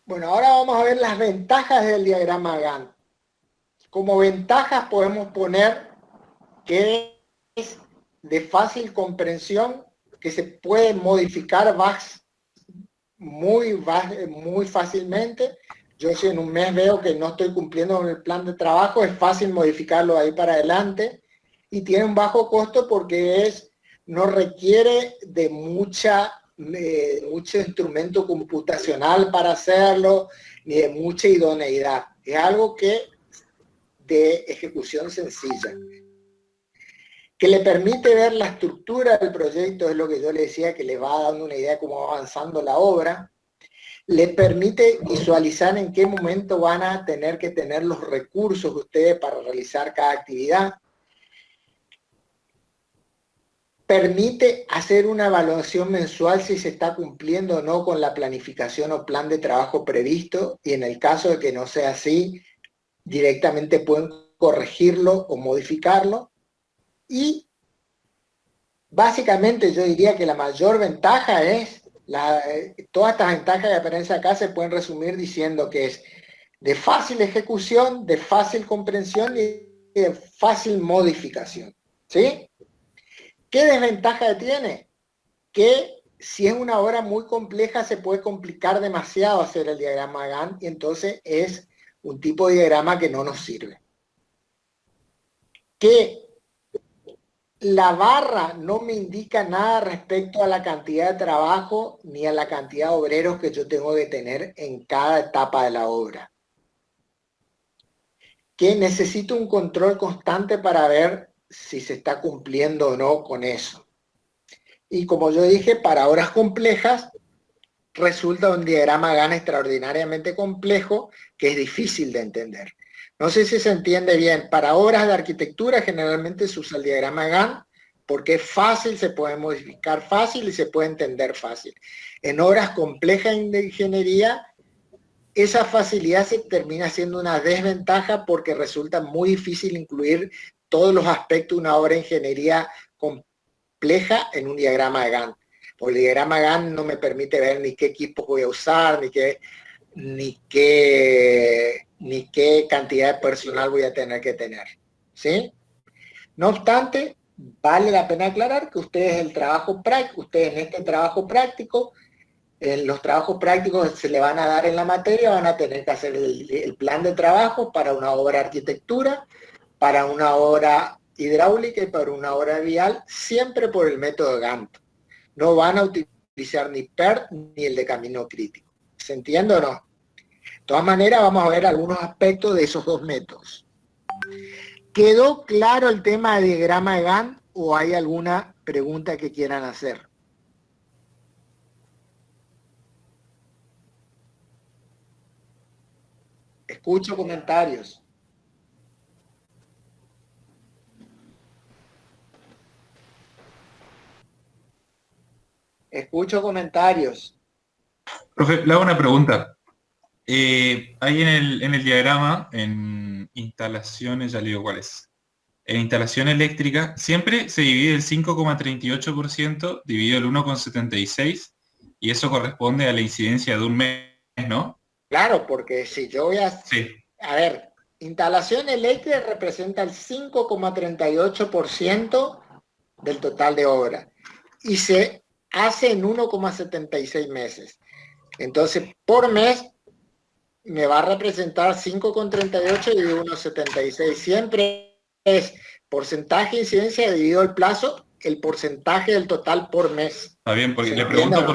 Bueno, ahora vamos a ver las ventajas del diagrama Gantt. Como ventajas podemos poner que es de fácil comprensión, que se puede modificar muy fácilmente. Yo si en un mes veo que no estoy cumpliendo con el plan de trabajo, es fácil modificarlo ahí para adelante, y tiene un bajo costo porque no requiere de mucho instrumento computacional para hacerlo, ni de mucha idoneidad. Es algo de ejecución sencilla, que le permite ver la estructura del proyecto, es lo que yo le decía, que le va dando una idea de cómo va avanzando la obra, le permite visualizar en qué momento van a tener que tener los recursos ustedes para realizar cada actividad, permite hacer una evaluación mensual si se está cumpliendo o no con la planificación o plan de trabajo previsto, y en el caso de que no sea así, directamente pueden corregirlo o modificarlo. Y básicamente yo diría que la mayor ventaja es, todas estas ventajas que aparecen acá se pueden resumir diciendo que es de fácil ejecución, de fácil comprensión y de fácil modificación. ¿Sí? ¿Qué desventaja tiene? Que si es una obra muy compleja se puede complicar demasiado hacer el diagrama Gantt, y entonces es un tipo de diagrama que no nos sirve. Que la barra no me indica nada respecto a la cantidad de trabajo ni a la cantidad de obreros que yo tengo que tener en cada etapa de la obra. Que necesito un control constante para ver si se está cumpliendo o no con eso. Y como yo dije, para obras complejas resulta un diagrama Gantt extraordinariamente complejo que es difícil de entender. No sé si se entiende bien. Para obras de arquitectura generalmente se usa el diagrama Gantt porque es fácil, se puede modificar fácil y se puede entender fácil. En obras complejas de ingeniería, esa facilidad se termina siendo una desventaja porque resulta muy difícil incluir todos los aspectos de una obra de ingeniería compleja en un diagrama de Gantt. Porque el diagrama Gantt no me permite ver ni qué equipos voy a usar, ni qué cantidad de personal voy a tener que tener. ¿Sí? No obstante, vale la pena aclarar que ustedes en este trabajo práctico, en los trabajos prácticos se le van a dar en la materia, van a tener que hacer el plan de trabajo para una obra de arquitectura, para una obra hidráulica y para una obra vial, siempre por el método Gantt. No van a utilizar ni PERT ni el de camino crítico. ¿Se entiende o no? De todas maneras, vamos a ver algunos aspectos de esos dos métodos. ¿Quedó claro el tema de diagrama de Gantt o hay alguna pregunta que quieran hacer? Escucho comentarios. Escucho comentarios. Profe, le hago una pregunta. Ahí en el diagrama, en instalaciones, ya le digo cuál es. En instalación eléctrica, siempre se divide el 5,38% dividido el 1,76, y eso corresponde a la incidencia de un mes, ¿no? Claro, porque si yo voy a... Sí. A ver, instalación eléctrica representa el 5,38% del total de obra y se hace en 1,76 meses. Entonces, por mes me va a representar 5,38 y 1,76. Siempre es porcentaje de incidencia dividido el plazo, el porcentaje del total por mes. Está bien, porque le pregunto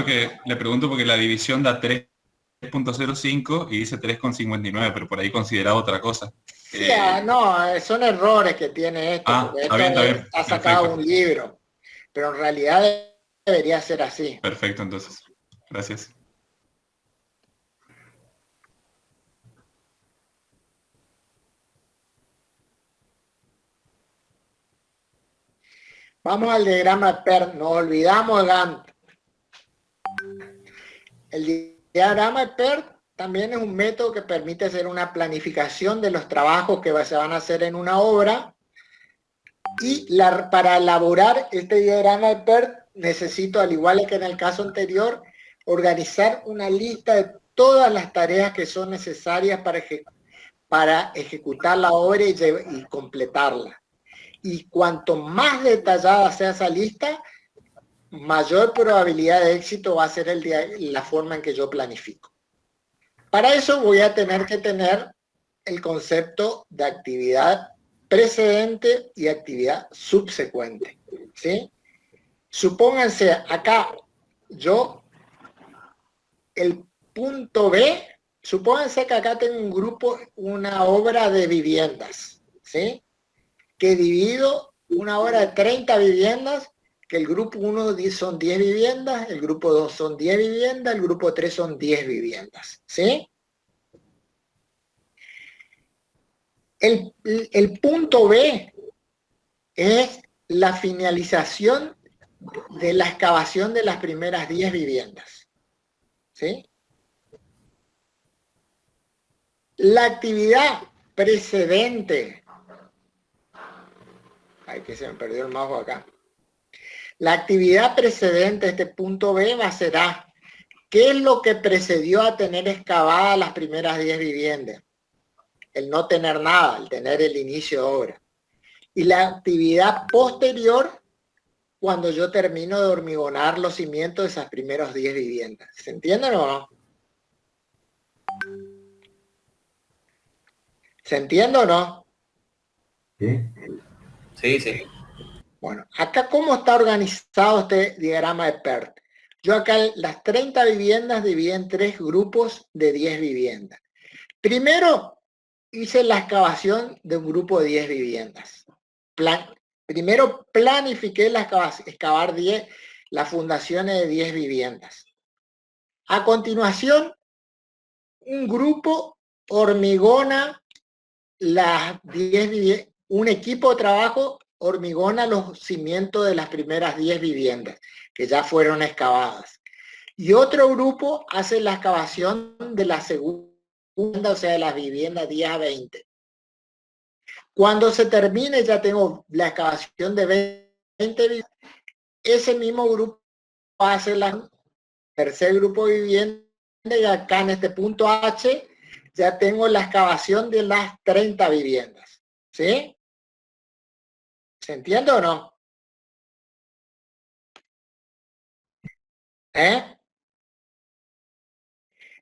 porque la división da 3,05 y dice 3,59, pero por ahí considerado otra cosa. No, son errores que tiene esto. Está bien. Ha sacado perfecto. Un libro, pero en realidad debería ser así. Perfecto, entonces. Gracias. Vamos al diagrama de PERT, nos olvidamos de Gantt. El diagrama de PERT también es un método que permite hacer una planificación de los trabajos que se van a hacer en una obra, y para elaborar este diagrama de PERT necesito, al igual que en el caso anterior, organizar una lista de todas las tareas que son necesarias para ejecutar la obra y completarla. Y cuanto más detallada sea esa lista, mayor probabilidad de éxito va a ser la forma en que yo planifico. Para eso voy a tener que tener el concepto de actividad precedente y actividad subsecuente, ¿sí? Supónganse acá, el punto B, supónganse que acá tengo un grupo, una obra de viviendas, ¿sí? Que divido una obra de 30 viviendas, que el grupo 1 son 10 viviendas, el grupo 2 son 10 viviendas, el grupo 3 son 10 viviendas, ¿sí? El punto B es la finalización de la excavación de las primeras 10 viviendas, ¿sí? La actividad precedente, ay, que se me perdió el mouse acá. La actividad precedente, este punto B, será ¿qué es lo que precedió a tener excavadas las primeras 10 viviendas? El no tener nada, el tener el inicio de obra. Y la actividad posterior, cuando yo termino de hormigonar los cimientos de esas primeras 10 viviendas. ¿Se entienden o no? ¿Se entiende o no? Sí. Sí, sí. Bueno, acá cómo está organizado este diagrama de PERT. Yo acá las 30 viviendas dividí en 3 grupos de 10 viviendas. Primero hice la excavación de un grupo de 10 viviendas. Primero planifiqué excavar las fundaciones de 10 viviendas. A continuación, un grupo hormigona las 10 viviendas, un equipo de trabajo hormigona los cimientos de las primeras 10 viviendas que ya fueron excavadas. Y otro grupo hace la excavación de la segunda, o sea, de las viviendas 10 a 20. Cuando se termine, ya tengo la excavación de 20 viviendas. Ese mismo grupo hace el tercer grupo de viviendas y acá en este punto H ya tengo la excavación de las 30 viviendas. ¿Sí? ¿Se entiende o no?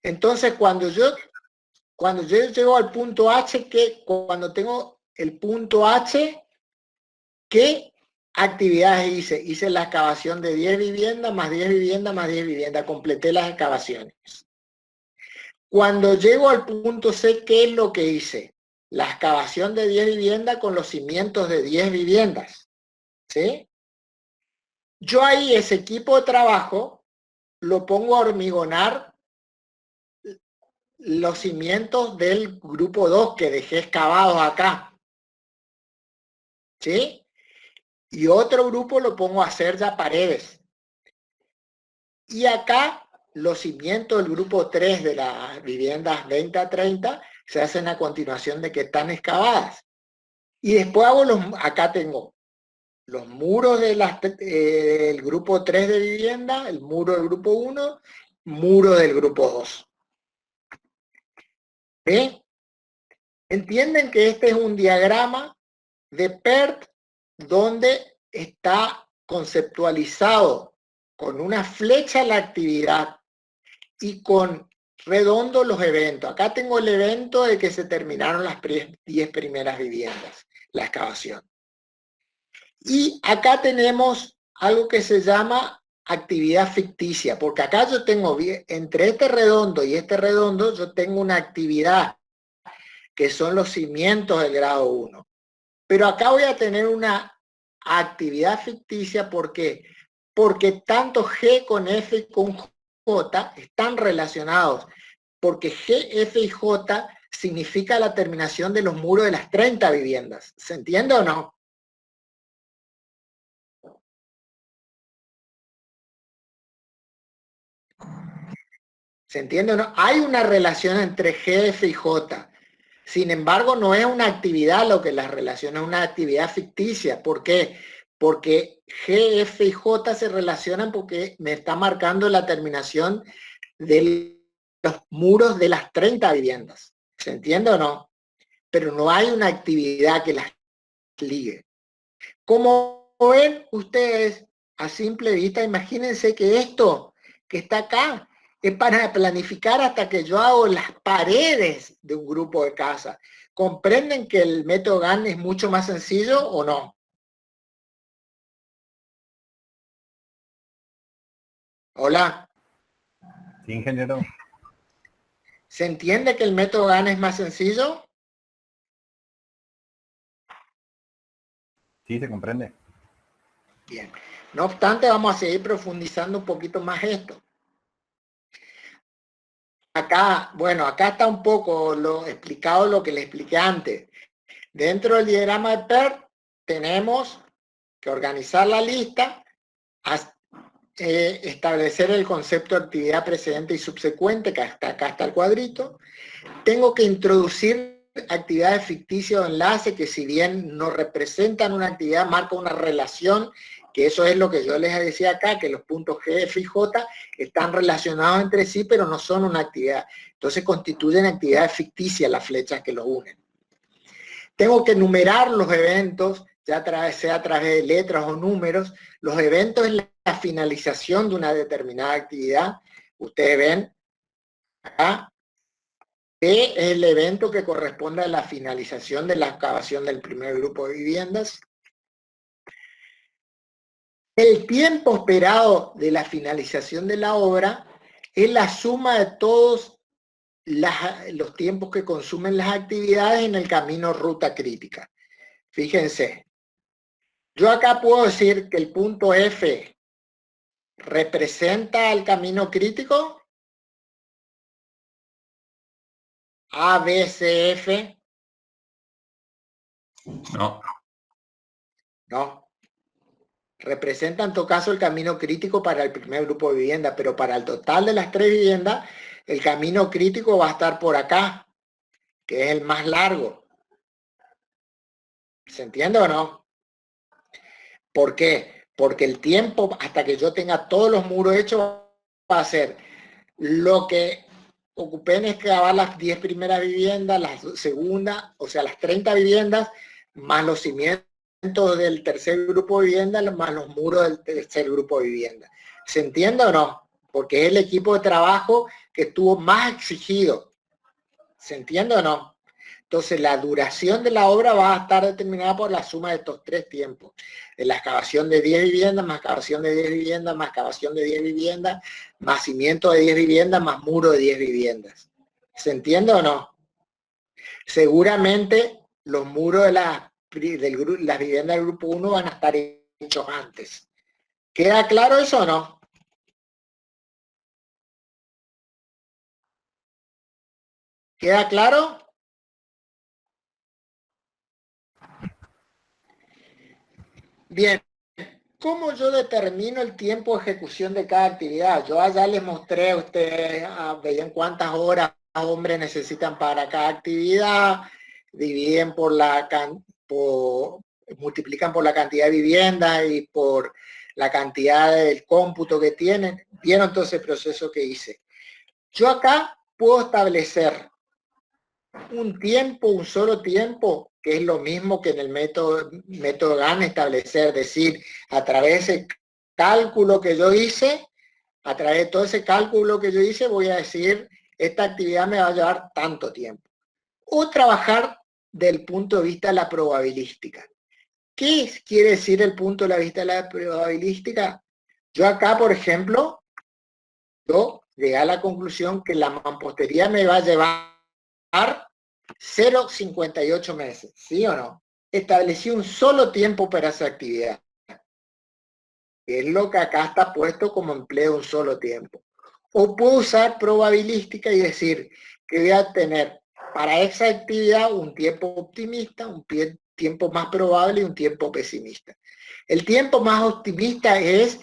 Entonces, cuando yo llego al punto H, cuando tengo el punto H, ¿qué actividades hice? Hice la excavación de 10 viviendas, más 10 viviendas, más 10 viviendas. Completé las excavaciones. Cuando llego al punto C, ¿qué es lo que hice? La excavación de 10 viviendas con los cimientos de 10 viviendas. ¿Sí? Yo ahí ese equipo de trabajo lo pongo a hormigonar los cimientos del grupo 2 que dejé excavados acá. ¿Sí? Y otro grupo lo pongo a hacer ya paredes. Y acá los cimientos del grupo 3 de las viviendas 20 a 30 se hacen a continuación de que están excavadas. Y después acá tengo los muros del grupo 3 de vivienda, el muro del grupo 1, muro del grupo 2. ¿Sí? Entienden que este es un diagrama de PERT donde está conceptualizado con una flecha la actividad y con redondo los eventos. Acá tengo el evento de que se terminaron las 10 primeras viviendas, la excavación. Y acá tenemos algo que se llama actividad ficticia, porque acá yo tengo, entre este redondo y este redondo, yo tengo una actividad que son los cimientos del grado 1. Pero acá voy a tener una actividad ficticia, ¿por qué? Porque tanto G con F y con J están relacionados, porque G, F y J significa la terminación de los muros de las 30 viviendas. ¿Se entiende o no? ¿Se entiende o no? Hay una relación entre G, F y J. Sin embargo, no es una actividad lo que las relaciona, es una actividad ficticia. ¿Por qué? porque G, F y J se relacionan porque me está marcando la terminación de los muros de las 30 viviendas. ¿Se entiende o no? Pero no hay una actividad que las ligue. Como ven ustedes, a simple vista, imagínense que esto que está acá es para planificar hasta que yo hago las paredes de un grupo de casa. ¿Comprenden que el método GAN es mucho más sencillo o no? Hola. Sí, ingeniero. ¿Se entiende que el método GAN es más sencillo? Sí, se comprende. Bien. No obstante, vamos a seguir profundizando un poquito más esto. Acá, bueno, acá está un poco explicado lo que le expliqué antes. Dentro del diagrama de PERT tenemos que organizar la lista, establecer el concepto de actividad precedente y subsecuente, que hasta acá está el cuadrito. Tengo que introducir actividades ficticias o enlaces que, si bien no representan una actividad, marcan una relación, que eso es lo que yo les decía acá, que los puntos G, F y J están relacionados entre sí, pero no son una actividad. Entonces constituyen actividades ficticias las flechas que los unen. Tengo que enumerar los eventos, sea a través de letras o números. Los eventos es la finalización de una determinada actividad. Ustedes ven acá, P es el evento que corresponde a la finalización de la excavación del primer grupo de viviendas. El tiempo esperado de la finalización de la obra es la suma de todos los tiempos que consumen las actividades en el camino ruta crítica. Fíjense, yo acá puedo decir que el punto F representa el camino crítico, A, B, C, F. No. No. Representa en todo caso el camino crítico para el primer grupo de vivienda, pero para el total de las 3 viviendas, el camino crítico va a estar por acá, que es el más largo. ¿Se entiende o no? ¿Por qué? Porque el tiempo hasta que yo tenga todos los muros hechos va a ser lo que ocupé en excavar las 10 primeras viviendas, las segundas, o sea, las 30 viviendas, más los cimientos del tercer grupo de vivienda, más los muros del tercer grupo de vivienda. ¿Se entiende o no? Porque es el equipo de trabajo que estuvo más exigido. ¿Se entiende o no? Entonces la duración de la obra va a estar determinada por la suma de estos 3 tiempos. De la excavación de 10 viviendas, más excavación de 10 viviendas, más excavación de 10 viviendas, más cimiento de 10 viviendas, más muro de 10 viviendas. ¿Se entiende o no? Seguramente los muros de las viviendas del grupo 1 van a estar hechos antes. ¿Queda claro eso o no? ¿Queda claro? Bien, ¿cómo yo determino el tiempo de ejecución de cada actividad? Yo allá les mostré a ustedes, veían cuántas horas hombres necesitan para cada actividad, dividen multiplican por la cantidad de viviendas y por la cantidad del cómputo que tienen. ¿Vieron todo ese proceso que hice? Yo acá puedo establecer un tiempo, un solo tiempo, que es lo mismo que en el método GAN establecer, decir, a través de ese cálculo que yo hice, a través de todo ese cálculo que yo hice, voy a decir, esta actividad me va a llevar tanto tiempo. O trabajar del punto de vista de la probabilística. ¿Qué quiere decir el punto de la vista de la probabilística? Yo acá, por ejemplo, yo llegué a la conclusión que la mampostería me va a llevar 0,58 meses, ¿sí o no? Establecí un solo tiempo para esa actividad. Es lo que acá está puesto como empleo un solo tiempo. O puedo usar probabilística y decir que voy a tener para esa actividad un tiempo optimista, un tiempo más probable y un tiempo pesimista. El tiempo más optimista es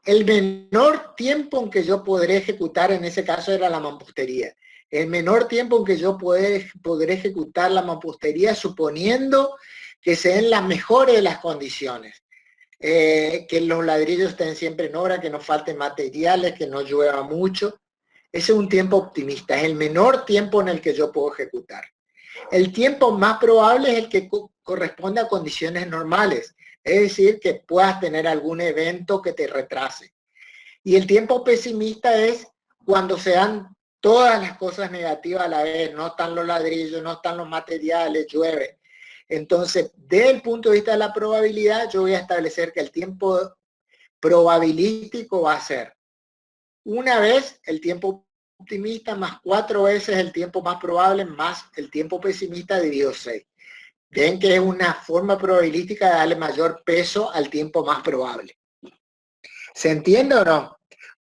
el menor tiempo en que yo podré ejecutar, en ese caso era la mampostería. El menor tiempo en que yo podré ejecutar la mampostería suponiendo que se den las mejores de las condiciones. que los ladrillos estén siempre en obra, que no falten materiales, que no llueva mucho. Ese es un tiempo optimista, es el menor tiempo en el que yo puedo ejecutar. El tiempo más probable es el que corresponde a condiciones normales, es decir, que puedas tener algún evento que te retrase. Y el tiempo pesimista es cuando se dan todas las cosas negativas a la vez, no están los ladrillos, no están los materiales, llueve. Entonces, desde el punto de vista de la probabilidad, yo voy a establecer que el tiempo probabilístico va a ser una vez el tiempo optimista más 4 veces el tiempo más probable más el tiempo pesimista dividido 6. Ven que es una forma probabilística de darle mayor peso al tiempo más probable. ¿Se entiende o no?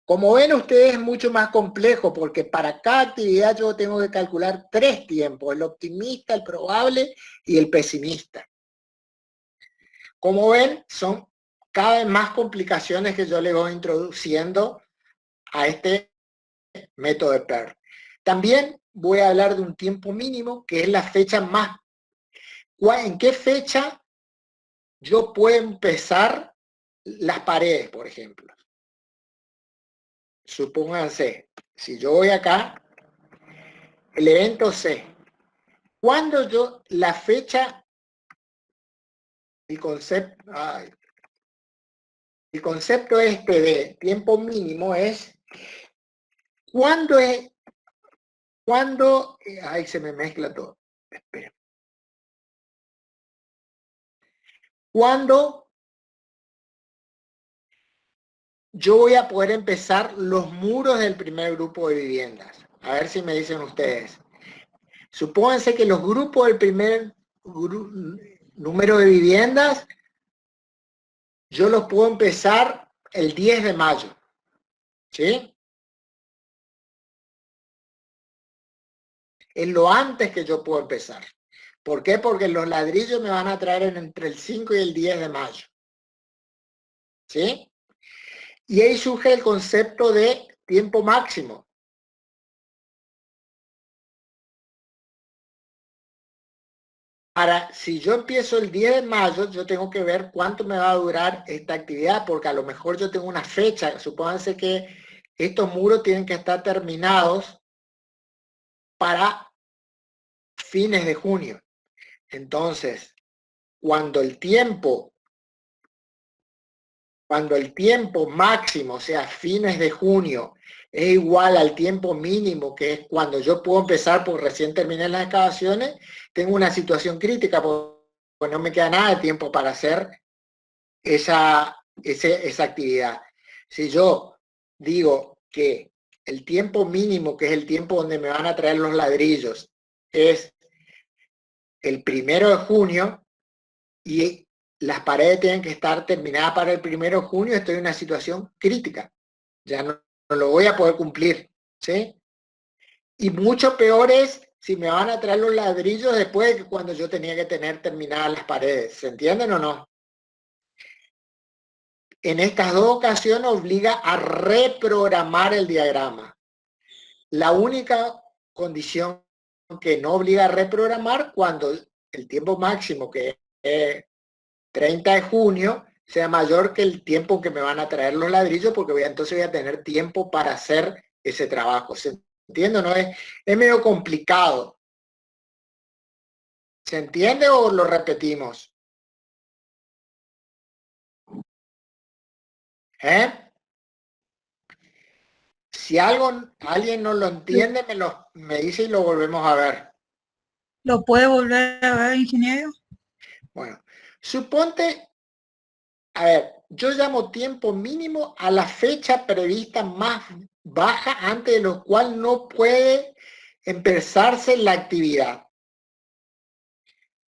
Como ven ustedes es mucho más complejo porque para cada actividad yo tengo que calcular 3 tiempos, el optimista, el probable y el pesimista. Como ven, son cada vez más complicaciones que yo le voy introduciendo a este método de PER. También voy a hablar de un tiempo mínimo, que es la fecha más... ¿En qué fecha yo puedo empezar las paredes, por ejemplo? Supónganse, si yo voy acá, el evento C. Cuando yo, la fecha, el concepto este de tiempo mínimo es ahí se me mezcla todo. Espera. Cuando yo voy a poder empezar los muros del primer grupo de viviendas. A ver si me dicen ustedes. Supónganse que los grupos del primer número de viviendas, yo los puedo empezar el 10 de mayo. ¿Sí? Es lo antes que yo puedo empezar. ¿Por qué? Porque los ladrillos me van a traer entre el 5 y el 10 de mayo. ¿Sí? Y ahí surge el concepto de tiempo máximo. Ahora, si yo empiezo el 10 de mayo, yo tengo que ver cuánto me va a durar esta actividad, porque a lo mejor yo tengo una fecha. Supónganse que estos muros tienen que estar terminados para fines de junio. Entonces, cuando el tiempo máximo, o sea, fines de junio, es igual al tiempo mínimo, que es cuando yo puedo empezar, porque recién terminé las excavaciones, tengo una situación crítica, porque no me queda nada de tiempo para hacer esa actividad. Si yo digo que el tiempo mínimo, que es el tiempo donde me van a traer los ladrillos, es el 1 de junio, y las paredes tienen que estar terminadas para el 1 de junio, estoy en una situación crítica. Ya no lo voy a poder cumplir, ¿sí? Y mucho peor es si me van a traer los ladrillos después de que cuando yo tenía que tener terminadas las paredes. ¿Se entienden o no? En estas dos ocasiones obliga a reprogramar el diagrama. La única condición que no obliga a reprogramar cuando el tiempo máximo, que es 30 de junio, sea mayor que el tiempo que me van a traer los ladrillos, porque entonces voy a tener tiempo para hacer ese trabajo. ¿Se entiende? ¿No? Es medio complicado. ¿Se entiende o lo repetimos? Si alguien no lo entiende, me dice y lo volvemos a ver. ¿Lo puede volver a ver, ingeniero? Bueno, suponte, a ver, yo llamo tiempo mínimo a la fecha prevista más baja antes de lo cual no puede empezarse la actividad.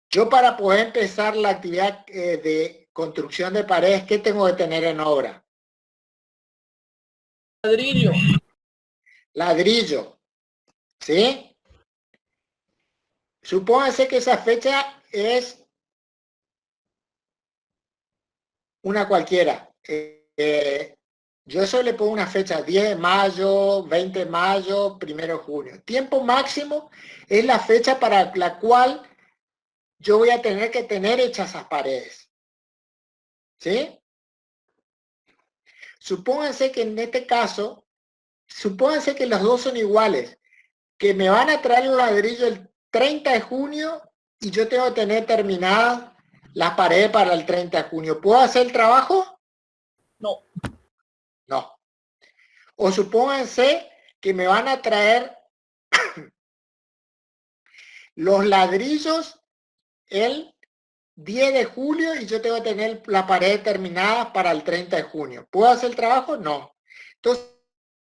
Yo para poder empezar la actividad de construcción de paredes, ¿qué tengo que tener en obra? Ladrillo. Ladrillo, ¿sí? Supóngase que esa fecha es una cualquiera. Yo eso le pongo una fecha, 10 de mayo, 20 de mayo, 1 de junio. Tiempo máximo es la fecha para la cual yo voy a tener que tener hechas esas paredes. ¿Sí? Supónganse que en este caso, supónganse que los dos son iguales, que me van a traer los ladrillos el 30 de junio y yo tengo que tener terminadas las paredes para el 30 de junio. ¿Puedo hacer el trabajo? No. No. O supónganse que me van a traer los ladrillos el 10 de julio y yo tengo que tener la pared terminada para el 30 de junio. ¿Puedo hacer el trabajo? No. Entonces,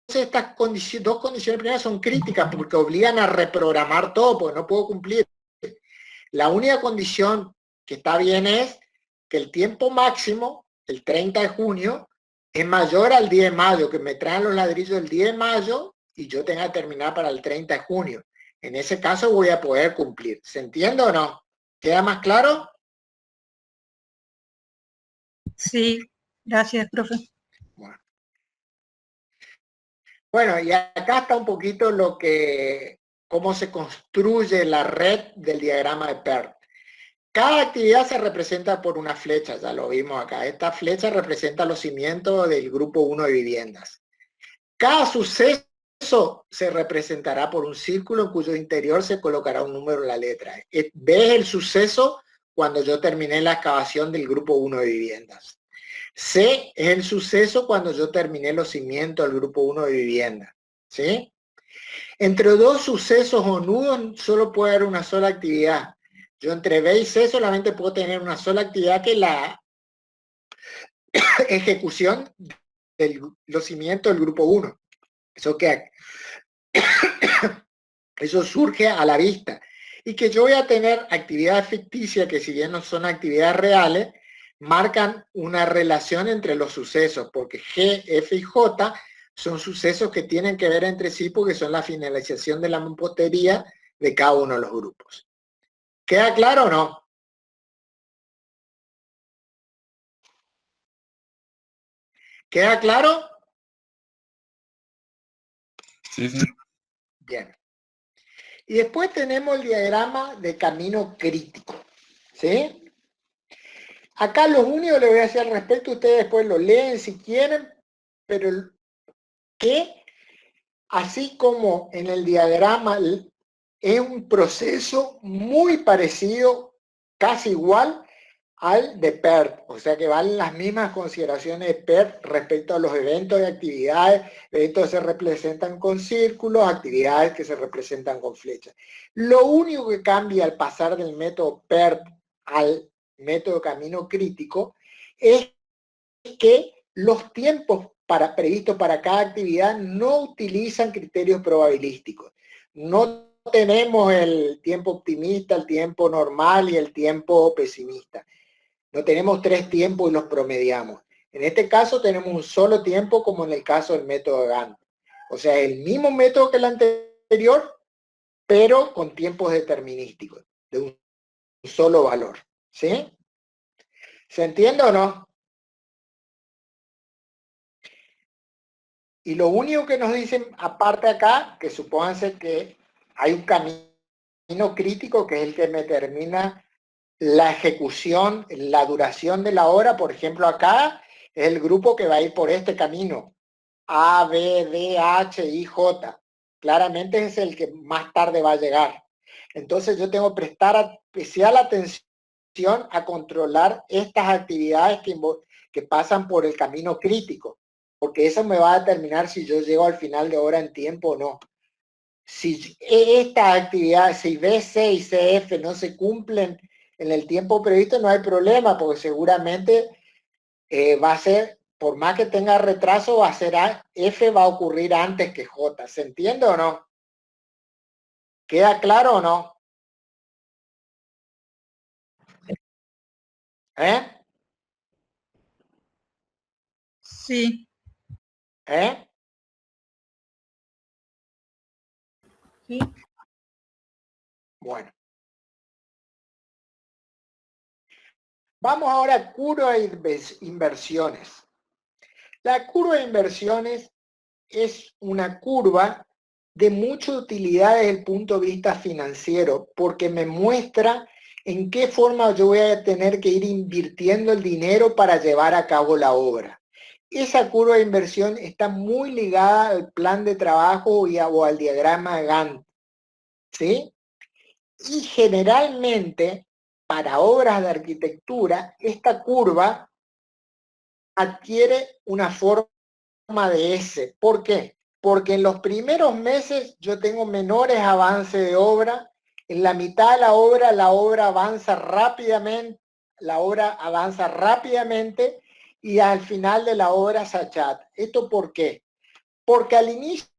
estas dos condiciones primeras son críticas porque obligan a reprogramar todo, porque no puedo cumplir. La única condición que está bien es que el tiempo máximo, el 30 de junio, es mayor al 10 de mayo, que me traen los ladrillos el 10 de mayo y yo tenga que terminar para el 30 de junio. En ese caso voy a poder cumplir. ¿Se entiende o no? ¿Queda más claro? Sí, gracias, profe. Bueno, y acá está un poquito cómo se construye la red del diagrama de PERT. Cada actividad se representa por una flecha, ya lo vimos acá. Esta flecha representa los cimientos del grupo 1 de viviendas. Cada suceso se representará por un círculo en cuyo interior se colocará un número en la letra. ¿Ves el suceso cuando yo terminé la excavación del grupo 1 de viviendas? C es el suceso cuando yo terminé los cimientos del grupo 1 de vivienda. ¿Sí? Entre dos sucesos o nudos solo puede haber una sola actividad. Yo entre B y C solamente puedo tener una sola actividad, que es la ejecución de los cimientos del grupo 1. Eso surge a la vista. Y que yo voy a tener actividades ficticias que, si bien no son actividades reales, marcan una relación entre los sucesos, porque G, F y J son sucesos que tienen que ver entre sí porque son la finalización de la mampostería de cada uno de los grupos. ¿Queda claro o no? ¿Queda claro? Sí, sí. Bien. Y después tenemos el diagrama de camino crítico. ¿Sí? Acá lo único que le voy a decir al respecto, ustedes después lo leen si quieren, pero que así como en el diagrama es un proceso muy parecido, casi igual al de PERT, o sea que valen las mismas consideraciones de PERT respecto a los eventos y actividades, eventos que se representan con círculos, actividades que se representan con flechas. Lo único que cambia al pasar del método PERT al método camino crítico es que los tiempos previstos para cada actividad no utilizan criterios probabilísticos. No tenemos el tiempo optimista, el tiempo normal y el tiempo pesimista. No tenemos tres tiempos y los promediamos. En este caso tenemos un solo tiempo, como en el caso del método Gantt. O sea, el mismo método que el anterior, pero con tiempos determinísticos, de un solo valor. ¿Sí? ¿Se entiende o no? Y lo único que nos dicen aparte acá, que supónganse que hay un camino crítico que es el que me determina la ejecución, la duración de la obra. Por ejemplo, acá es el grupo que va a ir por este camino. A, B, D, H, I, J. Claramente es el que más tarde va a llegar. Entonces yo tengo que prestar especial atención a controlar estas actividades que pasan por el camino crítico, porque eso me va a determinar si yo llego al final de obra en tiempo o no. Si estas actividades, si B, C y CF no se cumplen en el tiempo previsto, no hay problema, porque seguramente va a ser, por más que tenga retraso, va a ser F va a ocurrir antes que J. ¿Se entiende o no? ¿Queda claro o no? ¿Eh? Sí. ¿Eh? Sí. Bueno. Vamos ahora a curva de inversiones. La curva de inversiones es una curva de mucha utilidad desde el punto de vista financiero, porque me muestra en qué forma yo voy a tener que ir invirtiendo el dinero para llevar a cabo la obra. esa curva de inversión está muy ligada al plan de trabajo o al diagrama Gantt, ¿sí? Y generalmente, para obras de arquitectura, esta curva adquiere una forma de S. ¿Por qué? Porque en los primeros meses yo tengo menores avances de obra, en la mitad de la obra avanza rápidamente, y al final de la obra se achata. ¿Esto por qué? Porque al inicio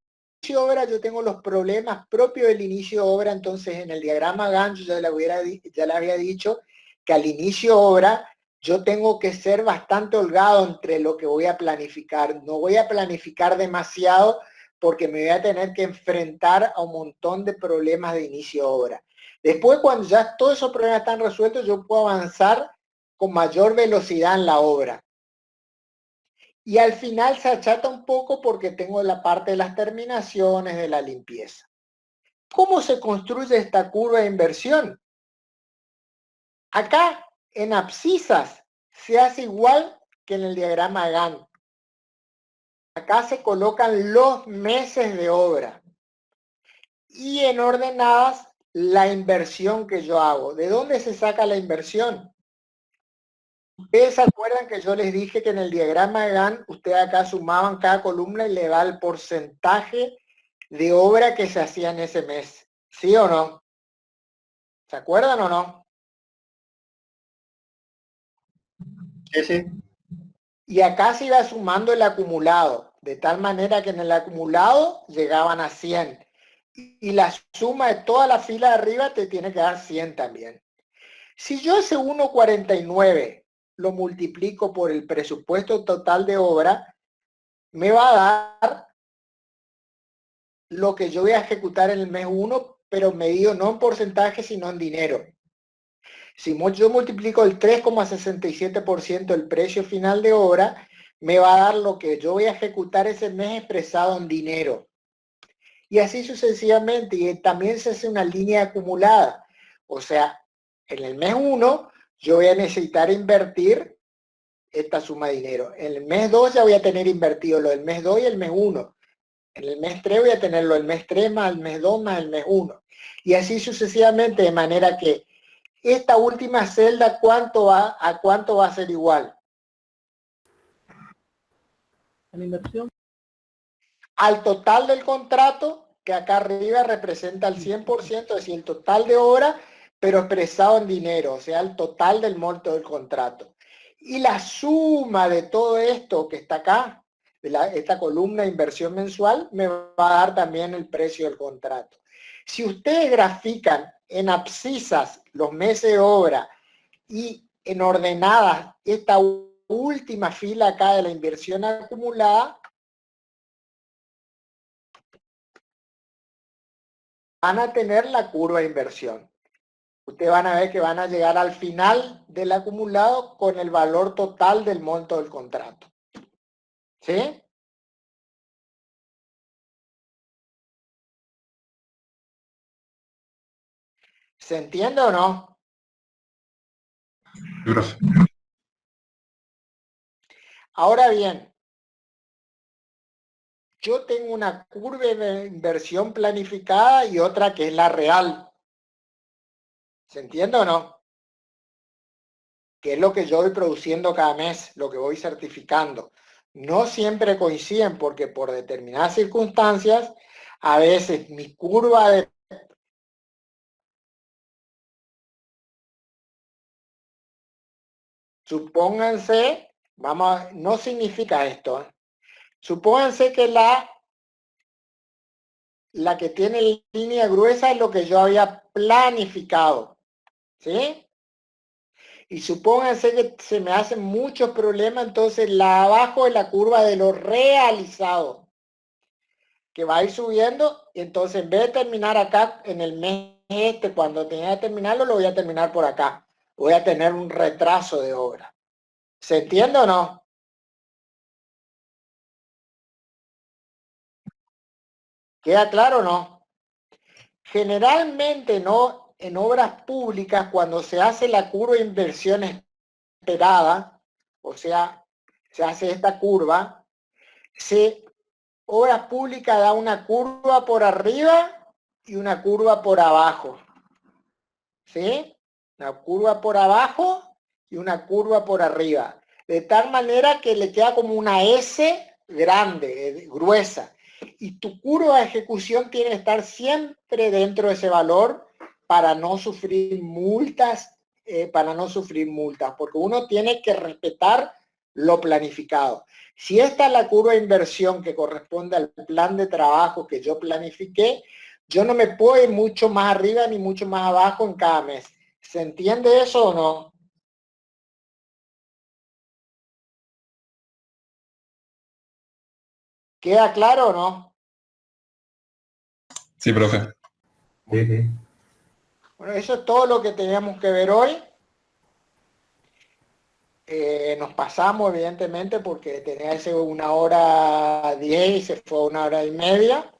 de obra yo tengo los problemas propios del inicio de obra, entonces en el diagrama Gantt yo ya le había dicho que al inicio de obra yo tengo que ser bastante holgado entre lo que voy a planificar. No voy a planificar demasiado porque me voy a tener que enfrentar a un montón de problemas de inicio de obra. Después, cuando ya todos esos problemas están resueltos, yo puedo avanzar con mayor velocidad en la obra. Y al final se achata un poco porque tengo la parte de las terminaciones, de la limpieza. ¿Cómo se construye esta curva de inversión? Acá, en abscisas, se hace igual que en el diagrama Gantt. Acá se colocan los meses de obra. Y en ordenadas, la inversión que yo hago. ¿De dónde se saca la inversión? Ustedes se acuerdan que yo les dije que en el diagrama de Gantt, ustedes acá sumaban cada columna y le da el porcentaje de obra que se hacía en ese mes. ¿Sí o no? ¿Se acuerdan o no? Sí, sí. Y acá se iba sumando el acumulado, de tal manera que en el acumulado llegaban a 100. Y la suma de toda la fila de arriba te tiene que dar 100 también. Si yo ese 1,49 lo multiplico por el presupuesto total de obra, me va a dar lo que yo voy a ejecutar en el mes 1, pero medido no en porcentaje, sino en dinero. Si yo multiplico el 3,67% del precio final de obra, me va a dar lo que yo voy a ejecutar ese mes expresado en dinero. Y así sucesivamente, y también se hace una línea acumulada. O sea, en el mes 1 yo voy a necesitar invertir esta suma de dinero. En el mes 2 ya voy a tener invertido lo del mes 2 y el mes 1. En el mes 3 voy a tener lo del mes 3 más el mes 2 más el mes 1. Y así sucesivamente, de manera que esta última celda, ¿a cuánto va a ser igual? La inversión. Al total del contrato, que acá arriba representa el 100%, es decir, el total de hora, pero expresado en dinero, o sea, el total del monto del contrato. Y la suma de todo esto que está acá, esta columna de inversión mensual, me va a dar también el precio del contrato. Si ustedes grafican en abscisas los meses de obra y en ordenadas esta última fila acá de la inversión acumulada, van a tener la curva de inversión. Ustedes van a ver que van a llegar al final del acumulado con el valor total del monto del contrato. ¿Sí? ¿Se entiende o no? Ahora bien, yo tengo una curva de inversión planificada y otra que es la real. ¿Se entiende o no? Que es lo que yo voy produciendo cada mes, lo que voy certificando. No siempre coinciden porque por determinadas circunstancias, a veces mi curva de supónganse, no significa esto, ¿eh? Supónganse que la que tiene línea gruesa es lo que yo había planificado, ¿sí? Y supónganse que se me hacen muchos problemas, entonces la abajo es la curva de lo realizado, que va a ir subiendo, y entonces en vez de terminar acá en el mes cuando tenía que terminarlo, lo voy a terminar por acá. Voy a tener un retraso de obra. ¿Se entiende o no? ¿Queda claro o no? Generalmente no, en obras públicas, cuando se hace la curva de inversión esperada, o sea, se hace esta curva, Obras Públicas da una curva por arriba y una curva por abajo. ¿Sí? Una curva por abajo y una curva por arriba. De tal manera que le queda como una S grande, gruesa. Y tu curva de ejecución tiene que estar siempre dentro de ese valor para no sufrir multas, porque uno tiene que respetar lo planificado. Si esta es la curva de inversión que corresponde al plan de trabajo que yo planifiqué, yo no me puedo ir mucho más arriba ni mucho más abajo en cada mes. ¿Se entiende eso o no? ¿Queda claro o no? Sí, profe. Sí, sí. Bueno, eso es todo lo que teníamos que ver hoy. Nos pasamos, evidentemente, porque tenía que ser 1:10 y se fue 1:30,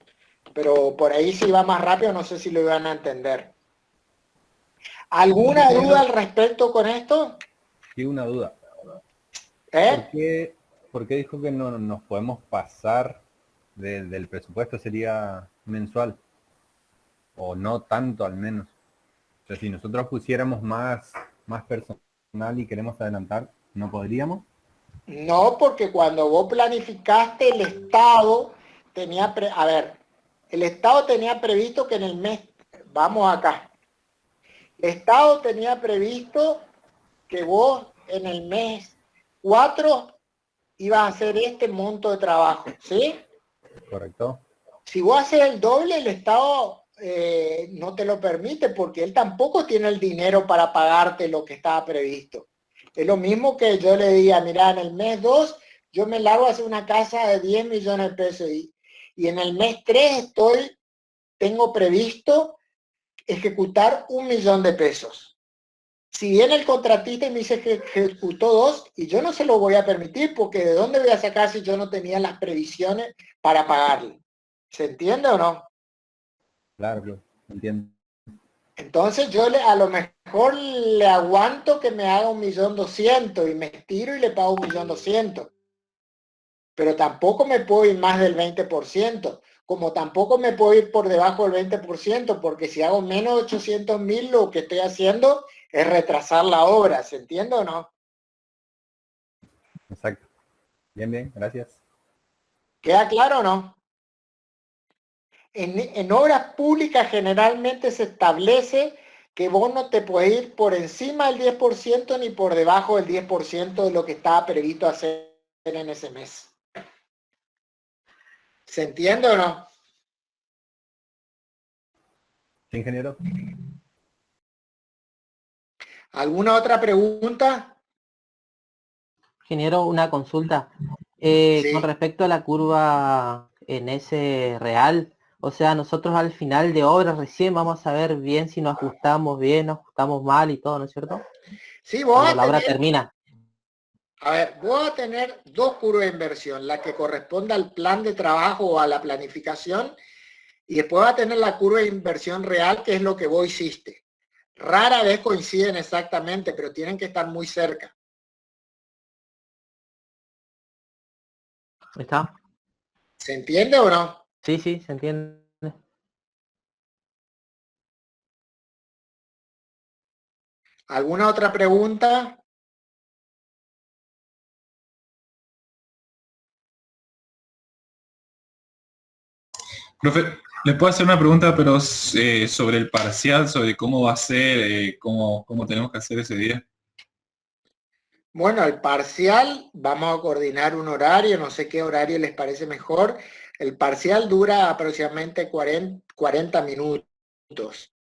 pero por ahí si va más rápido, no sé si lo iban a entender. ¿Alguna duda al respecto con esto? Sí, una duda. ¿Por qué dijo que no nos podemos pasar del presupuesto? ¿Sería mensual? O no tanto al menos. O sea, si nosotros pusiéramos más personal y queremos adelantar, ¿no podríamos? No, porque cuando vos planificaste, el Estado tenía, el Estado tenía previsto que en el mes, vamos acá, el Estado tenía previsto que vos en el mes 4 ibas a hacer este monto de trabajo, ¿sí? Correcto. Si vos haces el doble, el Estado no te lo permite porque él tampoco tiene el dinero para pagarte lo que estaba previsto. Es lo mismo que yo le diga, mira, en el mes 2 yo me largo a hacer una casa de 10 millones de pesos y en el mes 3 tengo previsto ejecutar 1 millón de pesos. Si viene el contratista y me dice que ejecutó 2, y yo no se lo voy a permitir porque ¿de dónde voy a sacar si yo no tenía las previsiones para pagarle? ¿Se entiende o no? Claro, entiendo. Entonces yo a lo mejor le aguanto que me haga 1.200.000 y me estiro y le pago 1.200.000. Pero tampoco me puedo ir más del 20%, como tampoco me puedo ir por debajo del 20%, porque si hago menos de 800.000, lo que estoy haciendo es retrasar la obra, ¿se entiende o no? Exacto. Bien, gracias. ¿Queda claro o no? En obras públicas generalmente se establece que vos no te puedes ir por encima del 10% ni por debajo del 10% de lo que estaba previsto hacer en ese mes. ¿Se entiende o no? ¿Sí, ingeniero? ¿Alguna otra pregunta? Ingeniero, una consulta. Sí. Con respecto a la curva en ese real, o sea, nosotros al final de obra recién vamos a saber bien si nos ajustamos bien, nos ajustamos mal y todo, ¿no es cierto? Sí, Cuando la obra termina. A ver, voy a tener dos curvas de inversión, la que corresponde al plan de trabajo o a la planificación, y después va a tener la curva de inversión real, que es lo que vos hiciste. Rara vez coinciden exactamente, pero tienen que estar muy cerca. ¿Está? ¿Se entiende o no? Sí, sí, se entiende. ¿Alguna otra pregunta? Profe, le puedo hacer una pregunta, pero sobre el parcial, sobre cómo va a ser, cómo tenemos que hacer ese día. Bueno, el parcial, vamos a coordinar un horario, no sé qué horario les parece mejor. El parcial dura aproximadamente 40 minutos.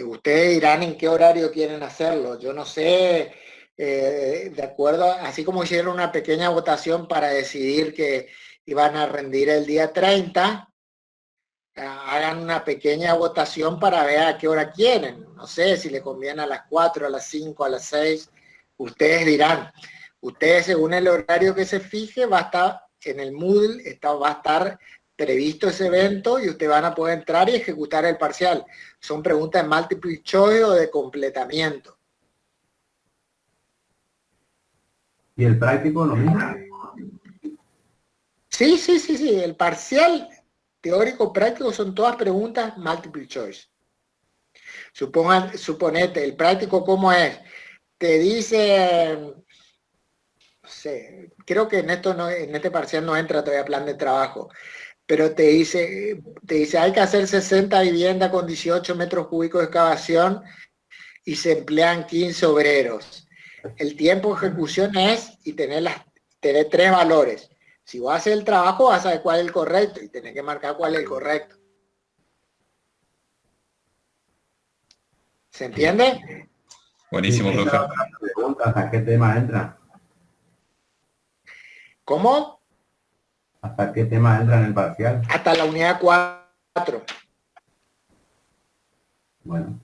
Ustedes dirán en qué horario quieren hacerlo. Yo no sé, de acuerdo, así como hicieron una pequeña votación para decidir que iban a rendir el día 30, hagan una pequeña votación para ver a qué hora quieren. No sé si le conviene a las 4, a las 5, a las 6. Ustedes dirán. Ustedes, según el horario que se fije, va a estar en el Moodle, va a estar previsto ese evento y ustedes van a poder entrar y ejecutar el parcial. Son preguntas de multiple choice o de completamiento. ¿Y el práctico lo mismo? Sí. El parcial teórico práctico son todas preguntas multiple choice. Suponete, el práctico ¿cómo es? Te dice, no sé, creo que en este parcial no entra todavía plan de trabajo, pero te dice hay que hacer 60 viviendas con 18 metros cúbicos de excavación y se emplean 15 obreros. El tiempo de ejecución es, y tener 3 valores. Si vos haces el trabajo, vas a saber cuál es el correcto y tenés que marcar cuál es el correcto. ¿Se entiende? Buenísimo, profe. Preguntas, ¿a qué tema entra? ¿Cómo? ¿Hasta qué tema entra en el parcial? Hasta la unidad 4. Bueno.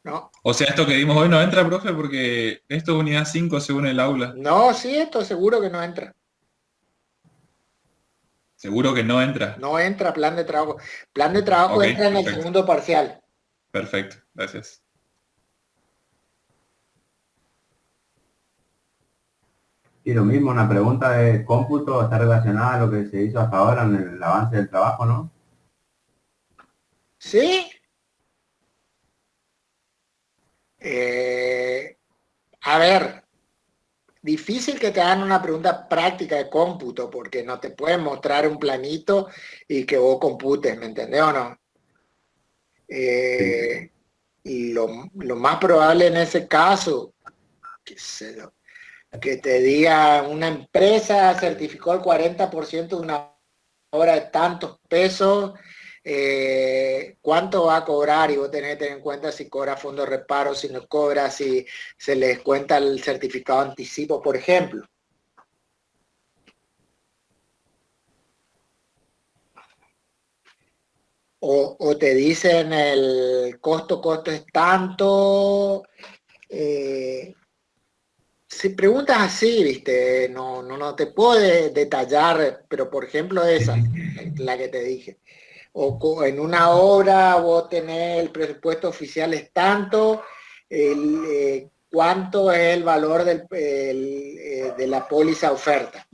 No. O sea, esto que dimos hoy no entra, profe, porque esto es unidad 5 según el aula. No, sí, esto seguro que no entra. Seguro que no entra. No entra plan de trabajo. Plan de trabajo Ok, entra en el perfecto. segundo parcial. Perfecto, gracias. Y lo mismo, una pregunta de cómputo está relacionada a lo que se hizo hasta ahora en el avance del trabajo, ¿no? ¿Sí? A ver, difícil que te hagan una pregunta práctica de cómputo, porque no te pueden mostrar un planito y que vos computes, ¿me entendés o no? Y lo más probable en ese caso, qué sé yo, que te diga una empresa certificó el 40% de una obra de tantos pesos, ¿cuánto va a cobrar? Y vos tenés que tener en cuenta si cobra fondo de reparo, si no cobra, si se les cuenta el certificado de anticipo, por ejemplo. O te dicen el costo es tanto. Si preguntas así, viste, no te puedo detallar, pero por ejemplo esa, la que te dije. O en una obra vos tenés el presupuesto oficial es tanto, cuánto es el valor de la póliza oferta.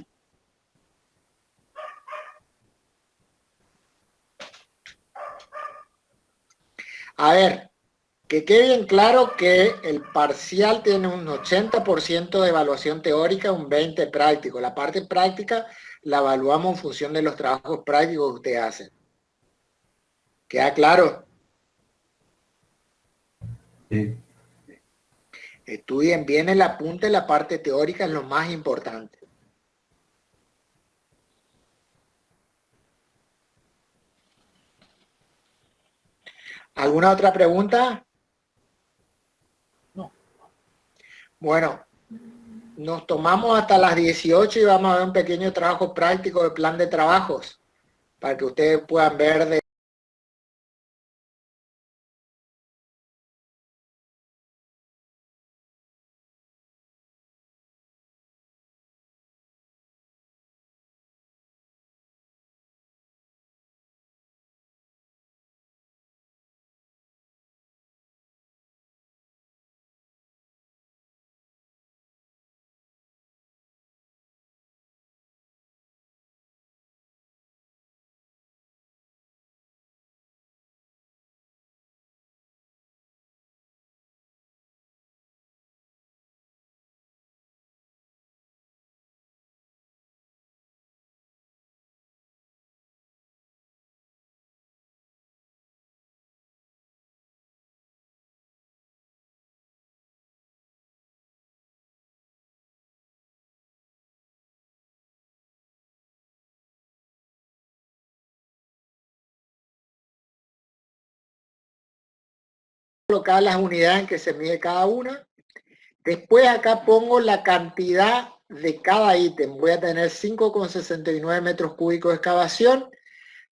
A ver, que quede bien claro que el parcial tiene un 80% de evaluación teórica, un 20% práctico. La parte práctica la evaluamos en función de los trabajos prácticos que usted hace. ¿Queda claro? Sí. Estudien bien el apunte, la parte teórica es lo más importante. ¿Alguna otra pregunta? No. Bueno, nos tomamos hasta las 18 y vamos a ver un pequeño trabajo práctico de plan de trabajos para que ustedes puedan ver de colocar las unidades en que se mide cada una. Después acá pongo la cantidad de cada ítem. Voy a tener 5,69 metros cúbicos de excavación,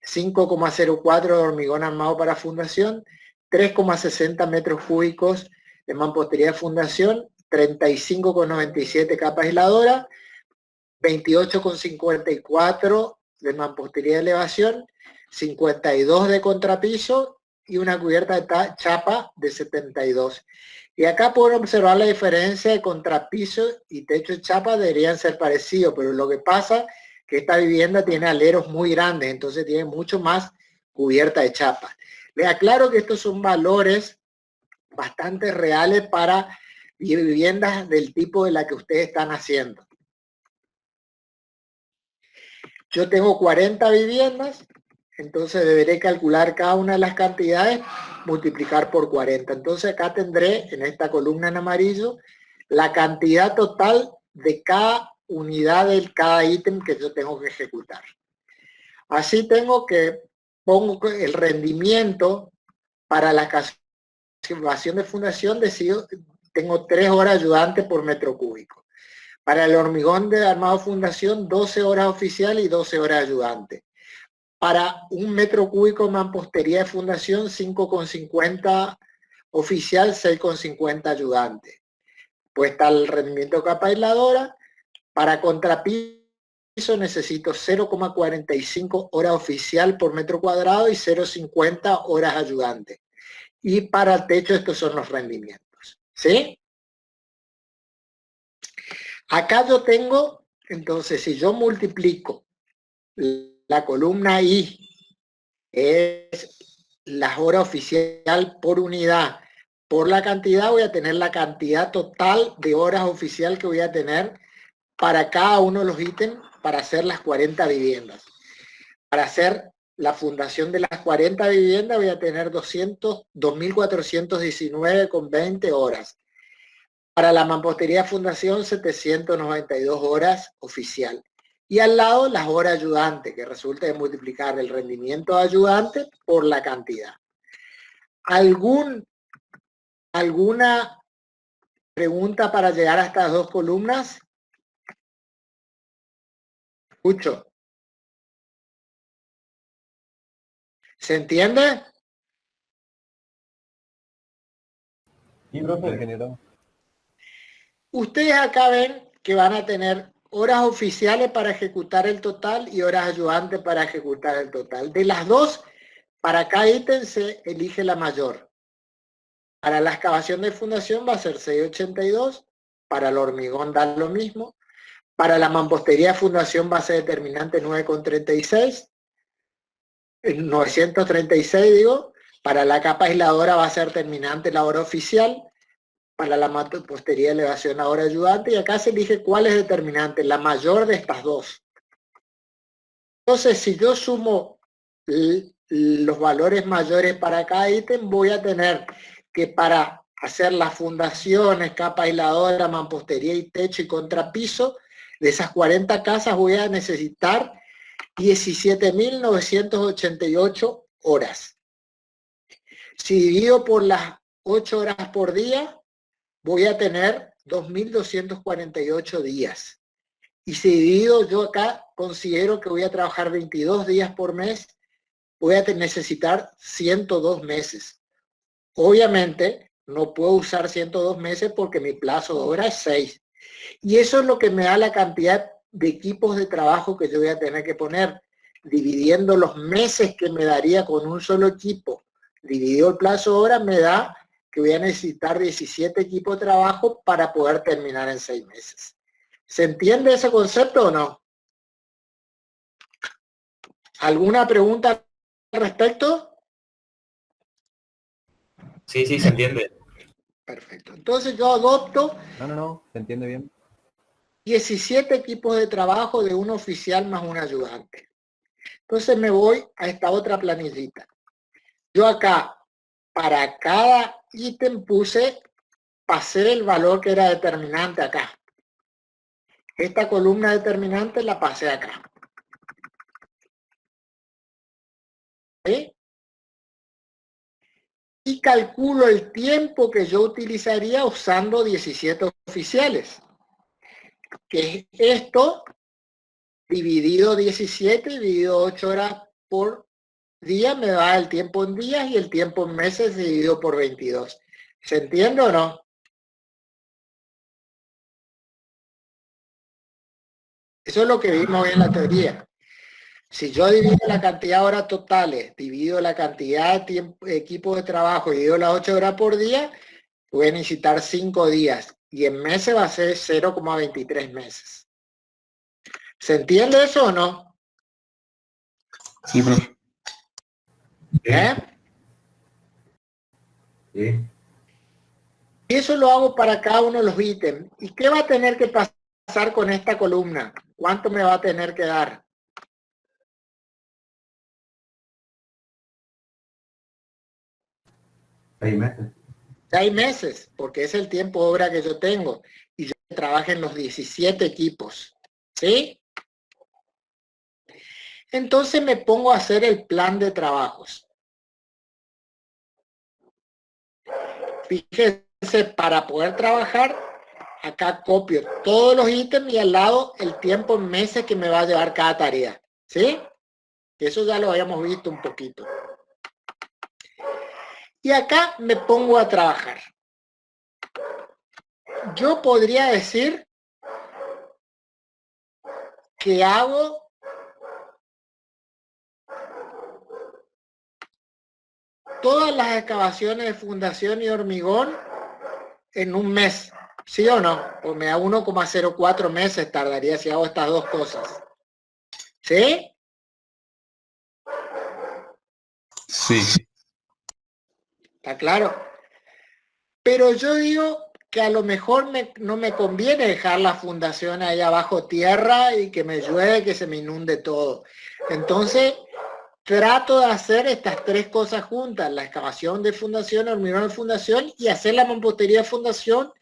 5,04 de hormigón armado para fundación, 3,60 metros cúbicos de mampostería de fundación, 35,97 capa aisladora, 28,54 de mampostería de elevación, 52 de contrapiso y una cubierta de chapa de 72. Y acá pueden observar la diferencia de contrapiso y techo de chapa, deberían ser parecidos, pero lo que pasa es que esta vivienda tiene aleros muy grandes, entonces tiene mucho más cubierta de chapa. Les aclaro que estos son valores bastante reales para viviendas del tipo de la que ustedes están haciendo. Yo tengo 40 viviendas, entonces deberé calcular cada una de las cantidades, multiplicar por 40. Entonces acá tendré en esta columna en amarillo la cantidad total de cada unidad de cada ítem que yo tengo que ejecutar. Así pongo el rendimiento para la excavación de fundación, tengo 3 horas ayudante por metro cúbico. Para el hormigón de armado fundación, 12 horas oficial y 12 horas ayudante. Para un metro cúbico de mampostería de fundación, 5,50 oficial, 6,50 ayudante. Pues está el rendimiento de capa aisladora. Para contrapiso necesito 0,45 horas oficial por metro cuadrado y 0,50 horas ayudante. Y para el techo estos son los rendimientos. ¿Sí? Acá yo tengo, entonces, si yo multiplico la columna I, es las horas oficial por unidad, por la cantidad, voy a tener la cantidad total de horas oficial que voy a tener para cada uno de los ítems para hacer las 40 viviendas. Para hacer la fundación de las 40 viviendas voy a tener 2.419,20 horas. Para la mampostería de fundación, 792 horas oficial. Y al lado, las horas ayudante, que resulta de multiplicar el rendimiento de ayudante por la cantidad. ¿Alguna pregunta para llegar a estas dos columnas? Escucho. ¿Se entiende? Sí, profe, ingeniero. Ustedes acá ven que van a tener horas oficiales para ejecutar el total y horas ayudantes para ejecutar el total. De las dos, para cada ítem se elige la mayor. Para la excavación de fundación va a ser 6,82, para el hormigón da lo mismo, para la mampostería de fundación va a ser determinante 9,36, 936 digo, para la capa aisladora va a ser determinante la hora oficial, para la mampostería de elevación a hora ayudante, y acá se elige cuál es determinante, la mayor de estas dos. Entonces, si yo sumo los valores mayores para cada ítem, voy a tener que para hacer las fundaciones, capa aisladora, mampostería y techo y contrapiso, de esas 40 casas voy a necesitar 17.988 horas. Si divido por las 8 horas por día, voy a tener 2.248 días. Y si divido, yo acá considero que voy a trabajar 22 días por mes, voy a necesitar 102 meses. Obviamente, no puedo usar 102 meses porque mi plazo de obra es 6. Y eso es lo que me da la cantidad de equipos de trabajo que yo voy a tener que poner, dividiendo los meses que me daría con un solo equipo. Dividido el plazo de obra me da que voy a necesitar 17 equipos de trabajo para poder terminar en 6 meses. ¿Se entiende ese concepto o no? ¿Alguna pregunta al respecto? Sí, sí, se entiende. Perfecto. Entonces yo adopto... No, se entiende bien. 17 equipos de trabajo de un oficial más un ayudante. Entonces me voy a esta otra planillita. Yo acá, para cada ítem pasé el valor que era determinante acá. Esta columna determinante la pasé acá. ¿Sí? Y calculo el tiempo que yo utilizaría usando 17 oficiales. Que es esto dividido 17, dividido 8 horas por día, me da el tiempo en días y el tiempo en meses dividido por 22. ¿Se entiende o no? Eso es lo que vimos en la teoría. Si yo divido la cantidad de horas totales, divido la cantidad de tiempo, equipo de trabajo, divido las 8 horas por día, voy a necesitar 5 días. Y en meses va a ser 0,23 meses. ¿Se entiende eso o no? Sí, profe. ¿Eh? Sí. Y eso lo hago para cada uno de los ítems. ¿Y qué va a tener que pasar con esta columna? ¿Cuánto me va a tener que dar? ¿6 meses? 6 meses, porque es el tiempo de obra que yo tengo. Y yo trabajo en los 17 equipos. ¿Sí? Entonces me pongo a hacer el plan de trabajos. Fíjense, para poder trabajar, acá copio todos los ítems y al lado el tiempo en meses que me va a llevar cada tarea. ¿Sí? Eso ya lo habíamos visto un poquito. Y acá me pongo a trabajar. Yo podría decir que hago todas las excavaciones de fundación y hormigón en un mes. ¿Sí o no? O me da 1,04 meses tardaría si hago estas dos cosas. ¿Sí? Sí. ¿Está claro? Pero yo digo que a lo mejor no me conviene dejar la fundación ahí abajo tierra y que me llueve, que se me inunde todo. Entonces, trato de hacer estas tres cosas juntas, la excavación de fundación, el hormigón de fundación y hacer la mampostería de fundación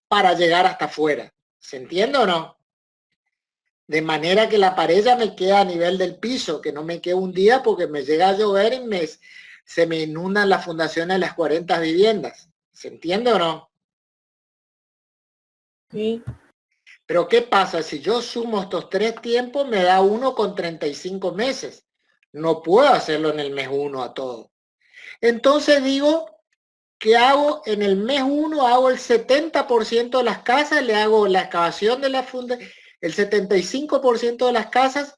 para llegar hasta afuera. ¿Se entiende o no? De manera que la pared ya me queda a nivel del piso, que no me quede un día porque me llega a llover y se me inundan las fundaciones de las 40 viviendas. ¿Se entiende o no? Sí. Pero ¿qué pasa? Si yo sumo estos tres tiempos, me da 1,35 meses. No puedo hacerlo en el mes 1 a todo. Entonces digo, ¿qué hago? En el mes 1 hago el 70% de las casas, le hago la excavación de la fundación, el 75% de las casas,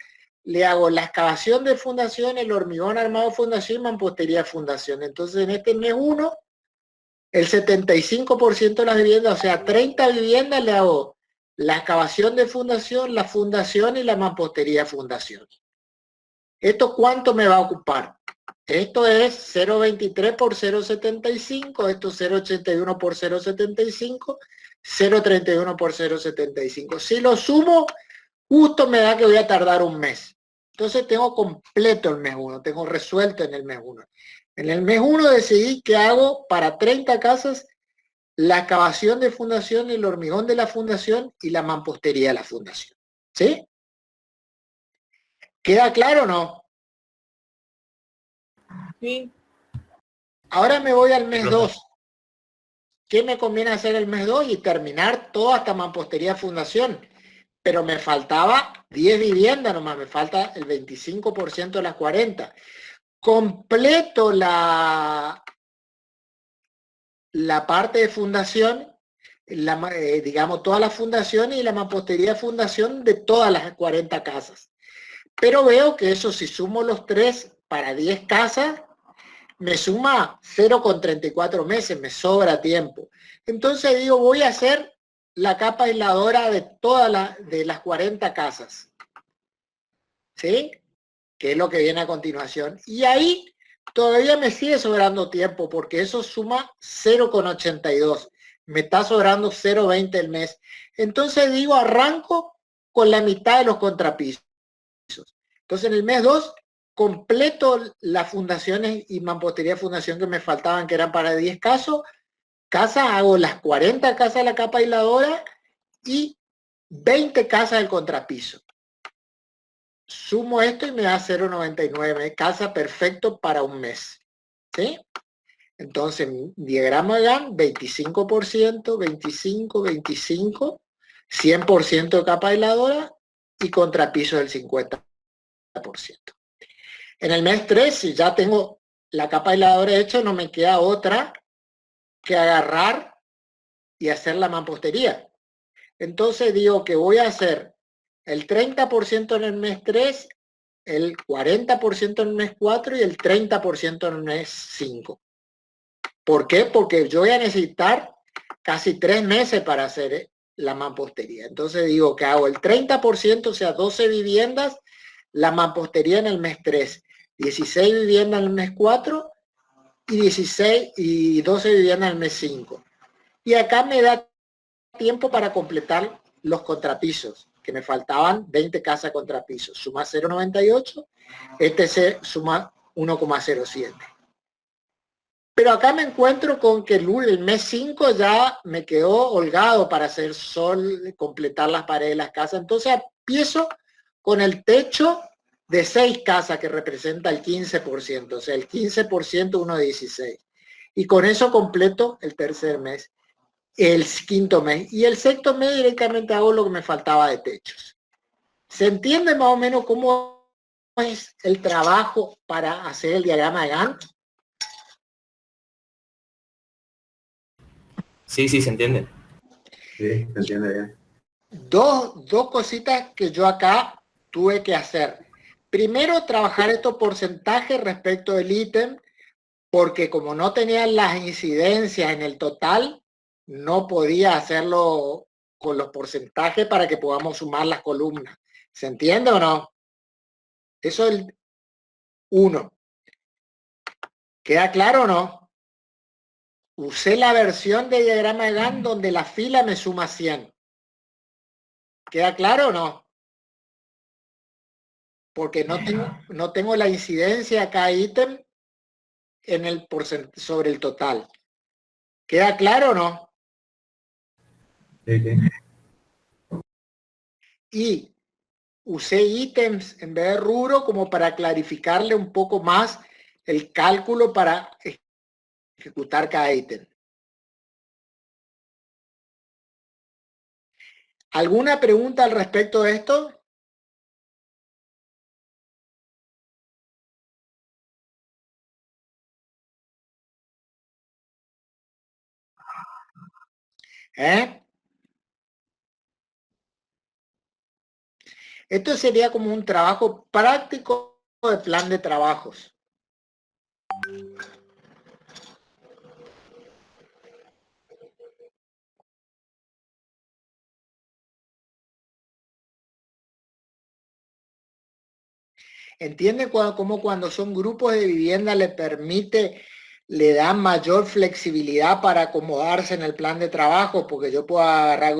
le hago la excavación de fundación, el hormigón armado de fundación y mampostería de fundación. Entonces en este mes 1, el 75% de las viviendas, o sea, 30 viviendas le hago la excavación de fundación, la fundación y la mampostería de fundación. ¿Esto cuánto me va a ocupar? Esto es 0,23 por 0,75, esto es 0,81 por 0,75, 0,31 por 0,75. Si lo sumo, justo me da que voy a tardar un mes. Entonces tengo completo el mes 1, tengo resuelto en el mes 1. En el mes 1 decidí que hago para 30 casas la excavación de fundación, el hormigón de la fundación y la mampostería de la fundación. ¿Sí? ¿Queda claro o no? Sí. Ahora me voy al mes 2. ¿Qué me conviene hacer el mes 2? Y terminar toda esta mampostería de fundación. Pero me faltaba 10 viviendas nomás, me falta el 25% de las 40. Completo la parte de fundación, digamos, toda la fundación y la mampostería de fundación de todas las 40 casas. Pero veo que eso, si sumo los 3 para 10 casas, me suma 0,34 meses, me sobra tiempo. Entonces digo, voy a hacer la capa aisladora de todas de las 40 casas. ¿Sí? Que es lo que viene a continuación. Y ahí todavía me sigue sobrando tiempo porque eso suma 0,82. Me está sobrando 0,20 el mes. Entonces digo, arranco con la mitad de los contrapisos. Entonces en el mes 2 completo las fundaciones y mampostería de fundación que me faltaban, que eran para 10 casas, hago las 40 casas de la capa aisladora y 20 casas del contrapiso. Sumo esto y me da 0,99 casa perfecto para un mes. ¿Sí? Entonces, diagrama de Gantt, 25%, 25, 25, 100% de capa aisladora y contrapiso del 50%. En el mes 3, si ya tengo la capa aisladora hecha, no me queda otra que agarrar y hacer la mampostería. Entonces digo que voy a hacer el 30% en el mes 3 el 40% en el mes 4 y el 30% en el mes 5. ¿Por qué? Porque yo voy a necesitar casi 3 meses para hacer la mampostería. Entonces digo que hago el 30%, o sea, 12 viviendas, la mampostería en el mes 3, 16 viviendas en el mes 4 y 16 y 12 viviendas en el mes 5. Y acá me da tiempo para completar los contrapisos, que me faltaban 20 casas contrapisos. Suma 0,98, este se suma 1,07. Pero acá me encuentro con que el mes 5 ya me quedó holgado para hacer sol, completar las paredes de las casas. Entonces empiezo con el techo de 6 casas que representa el 15%, o sea, el 15%, 1,16. Y con eso completo el tercer mes, el quinto mes. Y el sexto mes directamente hago lo que me faltaba de techos. ¿Se entiende más o menos cómo es el trabajo para hacer el diagrama de Gantt? Sí, sí, se entiende. Sí, se entiende bien. Dos cositas que yo acá tuve que hacer. Primero, trabajar estos porcentajes respecto del ítem, porque como no tenía las incidencias en el total, no podía hacerlo con los porcentajes para que podamos sumar las columnas. ¿Se entiende o no? Eso es el 1. ¿Queda claro o no? Usé la versión de diagrama de Gantt donde la fila me suma 100. ¿Queda claro o no? Porque no tengo la incidencia de cada ítem en el sobre el total. ¿Queda claro o no? Sí, sí. Y usé ítems en vez de rubro como para clarificarle un poco más el cálculo para ejecutar cada ítem. ¿Alguna pregunta al respecto de esto? Esto sería como un trabajo práctico de plan de trabajos. ¿Entiende cómo cuando son grupos de vivienda le dan mayor flexibilidad para acomodarse en el plan de trabajo? Porque yo puedo agarrar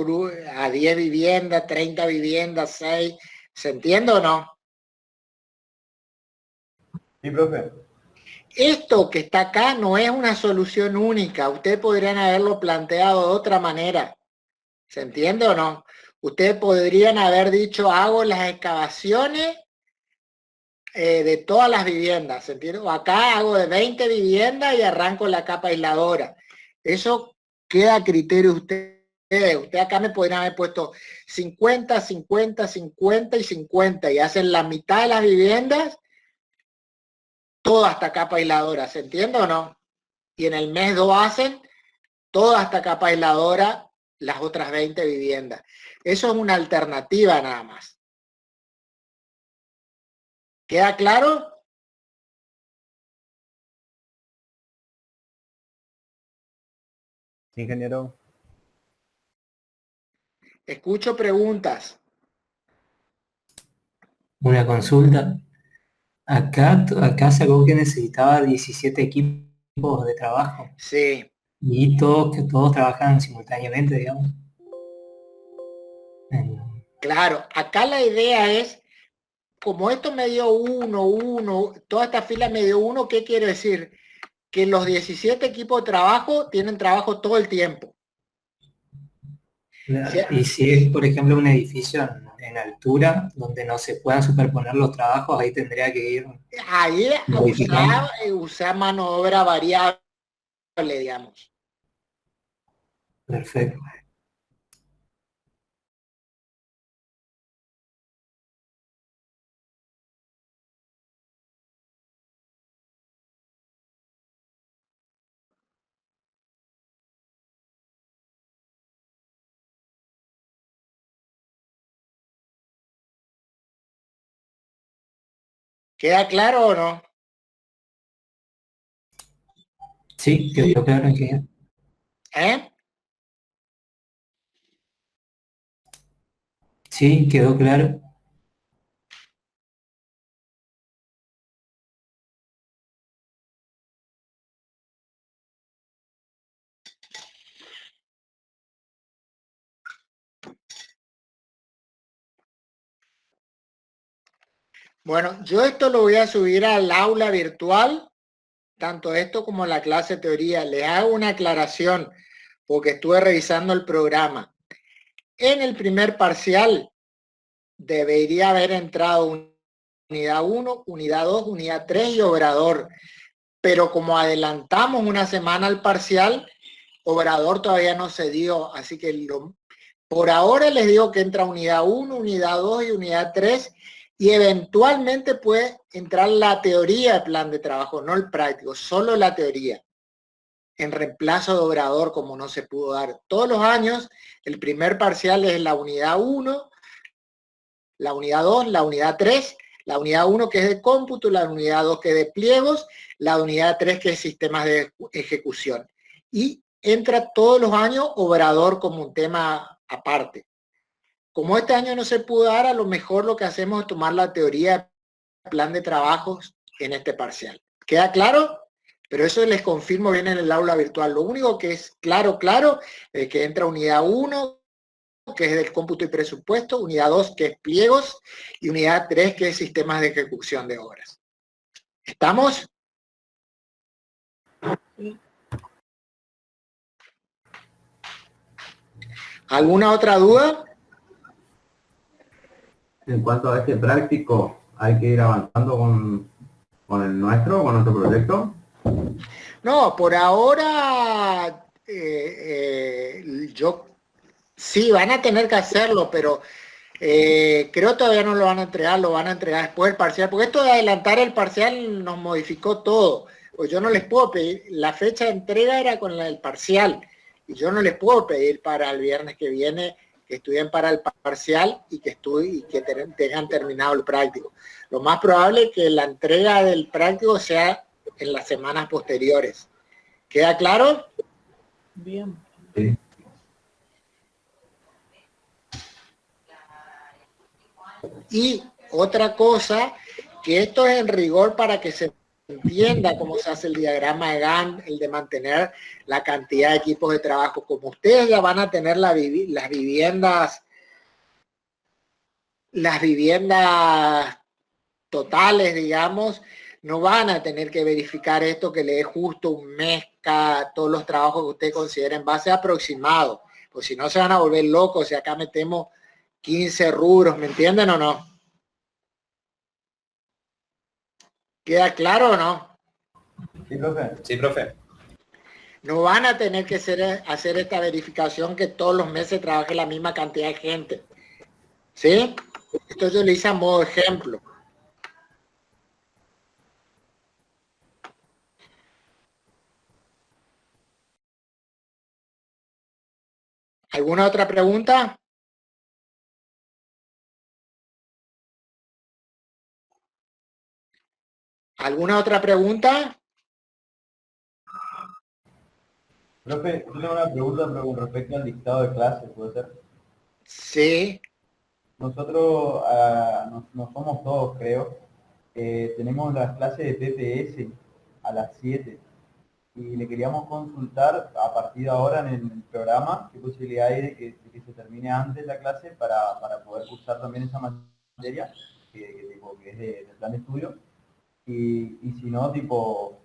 a 10 viviendas, 30 viviendas, 6. ¿Se entiende o no? Sí, profe. Esto que está acá no es una solución única. Ustedes podrían haberlo planteado de otra manera. ¿Se entiende o no? Ustedes podrían haber dicho, hago las excavaciones de todas las viviendas, ¿se entiende? O acá hago de 20 viviendas y arranco la capa aisladora. Eso queda a criterio de ustedes. Ustedes acá me podrían haber puesto 50, 50, 50 y 50 y hacen la mitad de las viviendas, toda esta capa aisladora, ¿se entiende o no? Y en el mes 2 hacen toda esta capa aisladora, las otras 20 viviendas. Eso es una alternativa nada más. ¿Queda claro? Sí, ingeniero. Escucho preguntas. Una consulta. Acá sacó que necesitaba 17 equipos de trabajo Sí. y que todos trabajan simultáneamente, digamos. Claro, acá la idea es, como esto me dio uno, toda esta fila me dio uno, ¿qué quiere decir? Que los 17 equipos de trabajo tienen trabajo todo el tiempo. Y si es, por ejemplo, un edificio en altura donde no se puedan superponer los trabajos, ahí tendría que ir Ahí modificando. usar mano de obra variable, digamos. Perfecto. ¿Queda claro o no? Sí, quedó claro, ingeniero. ¿Eh? Sí, quedó claro. Bueno, yo esto lo voy a subir al aula virtual, tanto esto como la clase teoría. Les hago una aclaración, porque estuve revisando el programa. En el primer parcial debería haber entrado unidad 1, unidad 2, unidad 3 y obrador. Pero como adelantamos una semana al parcial, obrador todavía no se dio. Así que por ahora les digo que entra unidad 1, unidad 2 y unidad 3. Y eventualmente puede entrar la teoría de plan de trabajo, no el práctico, solo la teoría. En reemplazo de obrador, como no se pudo dar. Todos los años, el primer parcial es la unidad 1, la unidad 2, la unidad 3, la unidad 1 que es de cómputo, la unidad 2 que es de pliegos, la unidad 3 que es sistemas de ejecución. Y entra todos los años obrador como un tema aparte. Como este año no se pudo dar, a lo mejor lo que hacemos es tomar la teoría de plan de trabajos en este parcial. ¿Queda claro? Pero eso les confirmo bien en el aula virtual. Lo único que es claro es que entra unidad 1, que es del cómputo y presupuesto, unidad 2, que es pliegos, y unidad 3, que es sistemas de ejecución de obras. ¿Estamos? ¿Alguna otra duda? En cuanto a este práctico, ¿hay que ir avanzando con el nuestro, con nuestro proyecto? No, por ahora sí, van a tener que hacerlo, pero creo todavía no lo van a entregar, lo van a entregar después del parcial, porque esto de adelantar el parcial nos modificó todo. Pues yo no les puedo pedir, la fecha de entrega era con la del parcial, y yo no les puedo pedir para el viernes que viene que estudien para el parcial y que tengan terminado el práctico. Lo más probable es que la entrega del práctico sea en las semanas posteriores. ¿Queda claro? Bien. Sí. Y otra cosa, que esto es en rigor para que se entienda cómo se hace el diagrama de Gantt, el de mantener la cantidad de equipos de trabajo. Como ustedes ya van a tener las viviendas totales, digamos, no van a tener que verificar esto que le dé justo un mes cada todos los trabajos que ustedes consideren, base aproximado, pues si no se van a volver locos, si acá metemos 15 rubros, ¿me entienden o no? ¿Queda claro o no? Sí, profe. Sí, profe. No van a tener que hacer esta verificación que todos los meses trabaje la misma cantidad de gente. ¿Sí? Esto yo lo hice a modo de ejemplo. ¿Alguna otra pregunta? ¿Alguna otra pregunta? Profe, yo tengo una pregunta pero con respecto al dictado de clases, ¿puede ser? Sí. Nosotros no somos todos, creo. Tenemos las clases de TTS a las 7 y le queríamos consultar a partir de ahora en el programa qué posibilidad hay de que se termine antes la clase para poder cursar también esa materia que es del plan de estudio y si no, tipo,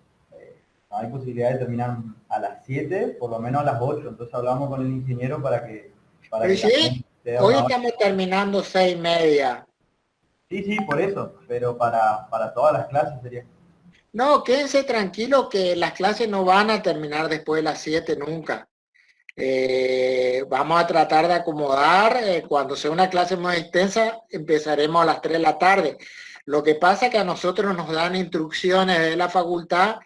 no hay posibilidad de terminar a las 7, por lo menos a las 8, entonces hablamos con el ingeniero para que Sí, hoy estamos terminando 6:30. Sí, por eso, pero para todas las clases sería. No, quédense tranquilos que las clases no van a terminar después de las 7 nunca. Vamos a tratar de acomodar, cuando sea una clase más extensa, empezaremos a las 3 de la tarde. Lo que pasa es que a nosotros nos dan instrucciones de la facultad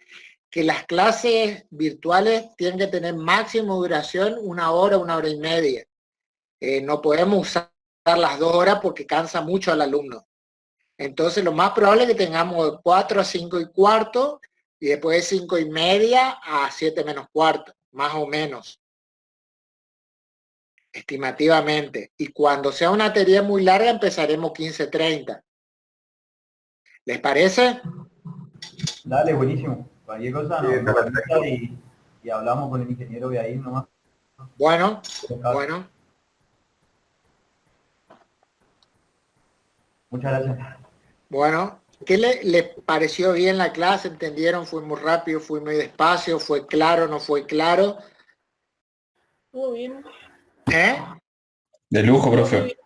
que las clases virtuales tienen que tener máximo duración 1 hora, 1 hora y media. No podemos usar las 2 horas porque cansa mucho al alumno. Entonces lo más probable es que tengamos de 4 a 5 y cuarto y después de 5 y media a 7 menos cuarto, más o menos, estimativamente. Y cuando sea una teoría muy larga empezaremos 15:30. ¿Les parece? Dale, buenísimo. Cualquier cosa Sí, nos está perfecto. avisa y hablamos con el ingeniero de ahí nomás. Bueno, bueno. Muchas gracias. Bueno, ¿qué les pareció bien la clase? ¿Entendieron? ¿Fue muy rápido? ¿Fue muy despacio? ¿Fue claro? ¿No fue claro? Muy bien. ¿Eh? De lujo, profe.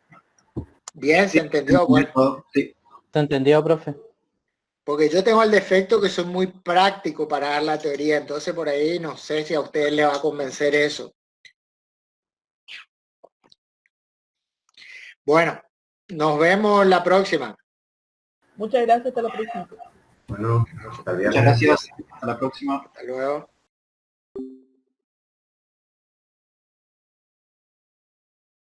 Bien, ¿se entendió? Bueno, Sí. ¿Se entendió, profe? porque yo tengo el defecto que soy muy práctico para dar la teoría, entonces por ahí no sé si a ustedes les va a convencer eso. Bueno, nos vemos la próxima. Muchas gracias, hasta la próxima. Bueno, hasta el viernes. Muchas gracias. Hasta la próxima. Hasta luego.